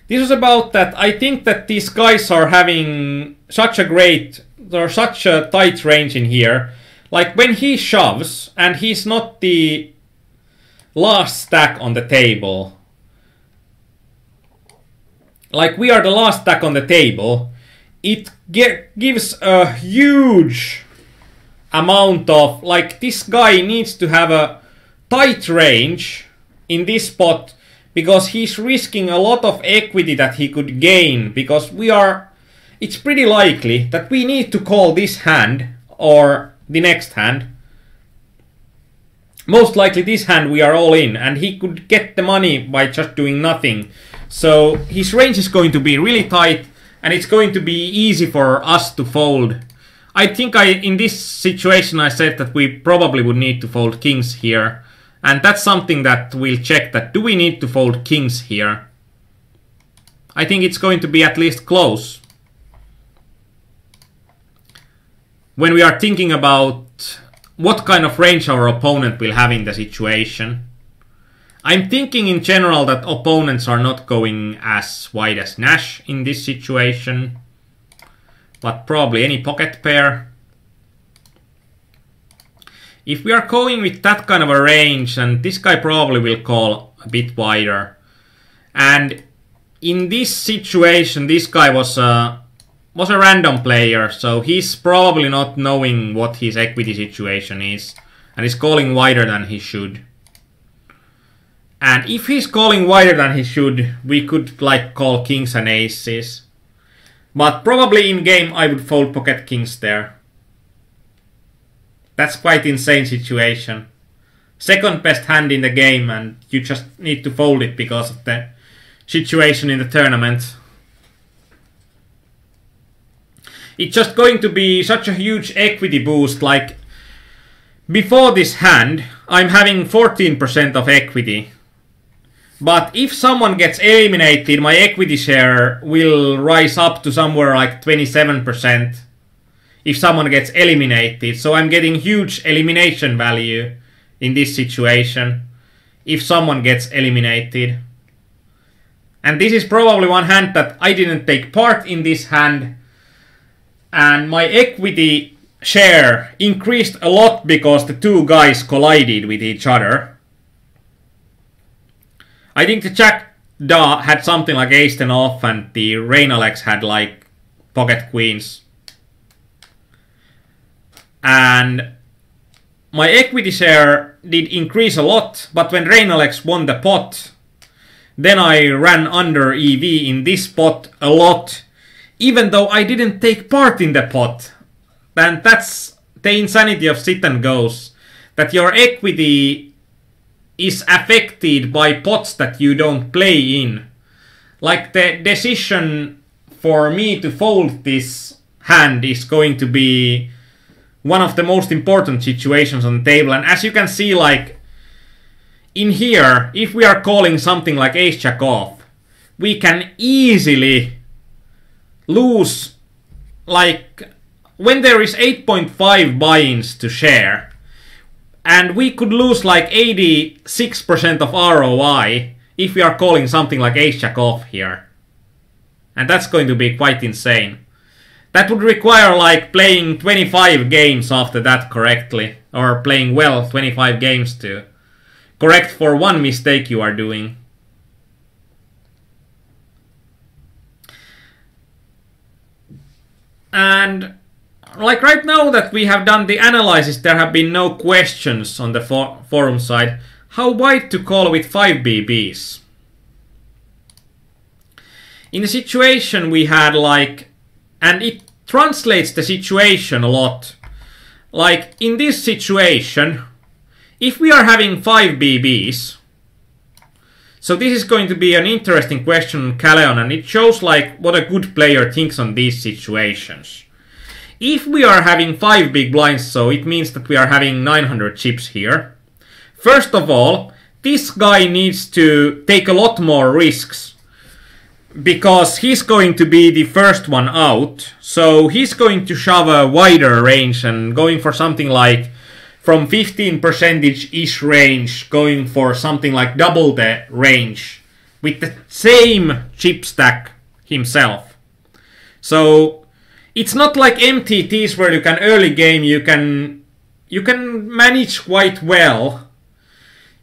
This was about that. I think that these guys are having such a tight range in here. Like when he shoves and he's not the last stack on the table. Like we are the last stack on the table. It gives a huge amount of, like, this guy needs to have a tight range in this spot, because he's risking a lot of equity that he could gain, because it's pretty likely that we need to call this hand or the next hand. Most likely this hand we are all in, and he could get the money by just doing nothing. So his range is going to be really tight, and it's going to be easy for us to fold. I think in this situation I said that we probably would need to fold kings here. And that's something that we'll check, that do we need to fold kings here? I think it's going to be at least close. When we are thinking about what kind of range our opponent will have in the situation. I'm thinking in general that opponents are not going as wide as Nash in this situation. But probably any pocket pair. If we are going with that kind of a range, and this guy probably will call a bit wider. And in this situation, this guy was a random player, so he's probably not knowing what his equity situation is, and he's calling wider than he should. And if he's calling wider than he should, we could like call kings and aces. But probably in game I would fold pocket kings there. That's quite insane situation. Second best hand in the game, and you just need to fold it because of the situation in the tournament. it's just going to be such a huge equity boost. Like, before this hand, I'm having 14% of equity. But if someone gets eliminated, my equity share will rise up to somewhere like 27% if someone gets eliminated. So I'm getting huge elimination value in this situation if someone gets eliminated. And this is probably one hand that I didn't take part in this hand. And my equity share increased a lot because the two guys collided with each other. I think the Jack Da had something like ace-10 off and the Reynolds had like pocket queens. And my equity share did increase a lot, but when Reynolds won the pot, then I ran under EV in this pot a lot, even though I didn't take part in the pot. And that's the insanity of sit and goes, that your equity is affected by pots that you don't play in. Like, the decision for me to fold this hand is going to be one of the most important situations on the table. And as you can see, like, in here, if we are calling something like ace-jack off, we can easily lose, like, when there is 8.5 buy-ins to share, and we could lose like 86% of ROI if we are calling something like ace-jack off here. And that's going to be quite insane. That would require like playing 25 games after that correctly, or playing well 25 games to correct for one mistake you are doing. And like right now that we have done the analysis, there have been no questions on the forum side. How wide to call with 5 BBs? In the situation we had like, and it translates the situation a lot. Like in this situation, if we are having 5 BBs, so this is going to be an interesting question on Caleon, and it shows like what a good player thinks on these situations. If we are having 5 big blinds, so it means that we are having 900 chips here. First of all, this guy needs to take a lot more risks, because he's going to be the first one out. So he's going to shove a wider range and going for something like from 15%-ish range, going for something like double the range with the same chip stack himself. So it's not like MTTs where you can early game, you can manage quite well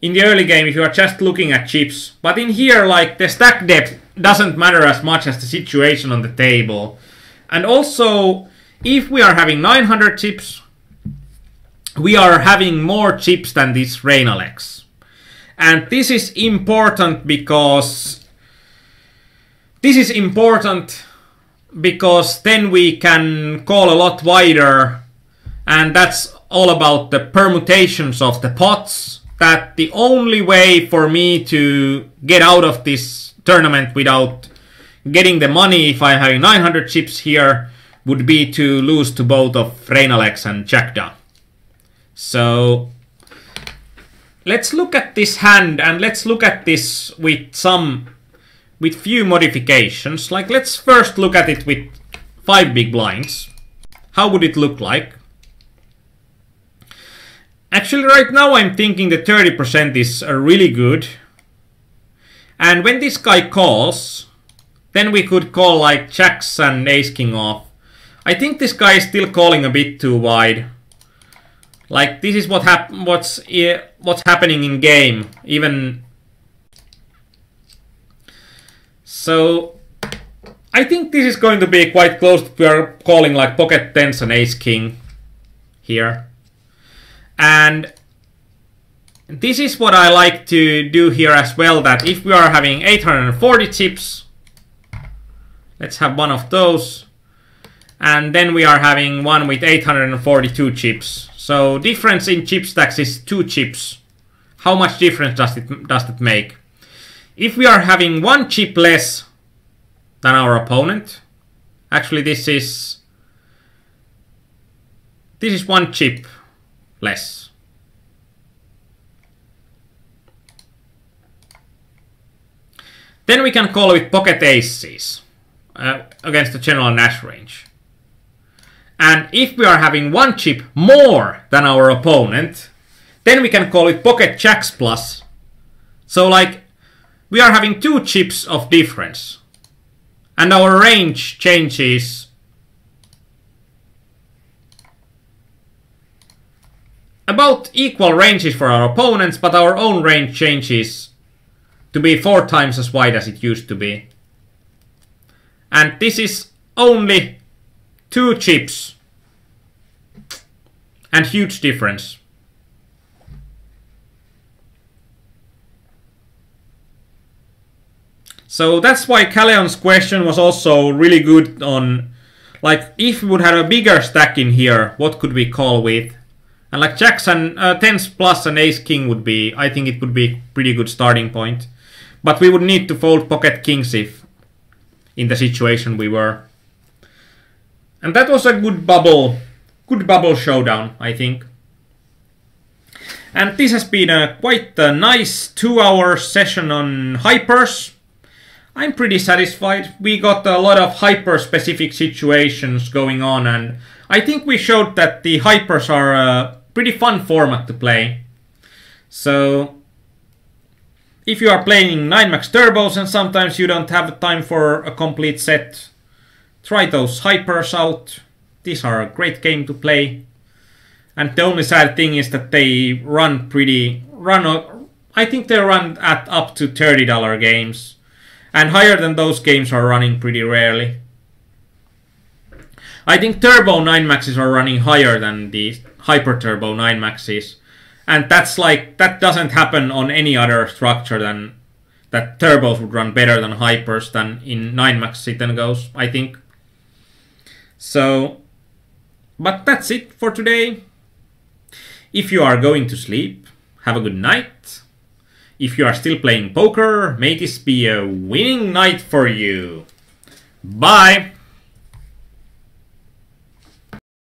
in the early game if you are just looking at chips. But in here, like, the stack depth doesn't matter as much as the situation on the table. And also, if we are having 900 chips, we are having more chips than this Reynolds. And this is important because then we can call a lot wider, and that's all about the permutations of the pots. That the only way for me to get out of this tournament without getting the money if I'm having 900 chips here would be to lose to both of Reynolds and Jack Da. So let's look at this hand, and let's look at this with few modifications. Like, let's first look at it with 5 big blinds. How would it look like? Actually, right now I'm thinking the 30% is really good. And when this guy calls, then we could call like jacks and ace-king off. I think this guy is still calling a bit too wide. Like, this is what's happening in game, even. So I think this is going to be quite close. We are calling like pocket tens and ace-king here. And this is what I like to do here as well, that if we are having 840 chips, let's have one of those. And then we are having one with 842 chips. So difference in chip stacks is 2 chips. How much difference does it make? If we are having 1 chip less than our opponent, actually this is This is one chip less. Then we can call with pocket aces against the general Nash range. And if we are having one chip more than our opponent, then we can call it pocket jacks plus. So like, we are having two chips of difference. And our range changes about equal ranges for our opponents, but our own range changes to be 4 times as wide as it used to be. And this is only 2 chips. And huge difference. So that's why Calleon's question was also really good on, like, if we would have a bigger stack in here, what could we call with? And like jacks and 10s plus and ace king would be, I think it would be pretty good starting point. But we would need to fold pocket kings if in the situation we were. And that was a good bubble showdown, I think. And this has been quite a nice 2-hour session on hypers. I'm pretty satisfied. We got a lot of hyper-specific situations going on, and I think we showed that the hypers are a pretty fun format to play. So, if you are playing 9max turbos and sometimes you don't have the time for a complete set, try those hypers out. These are a great game to play. And the only sad thing is that they I think they run at up to $30 games. And higher than those games are running pretty rarely. I think Turbo 9maxes are running higher than the Hyper Turbo 9maxes. And that doesn't happen on any other structure than that turbos would run better than hypers than in 9max sit and goes, I think. So, but that's it for today. If you are going to sleep, have a good night. If you are still playing poker, may this be a winning night for you. Bye!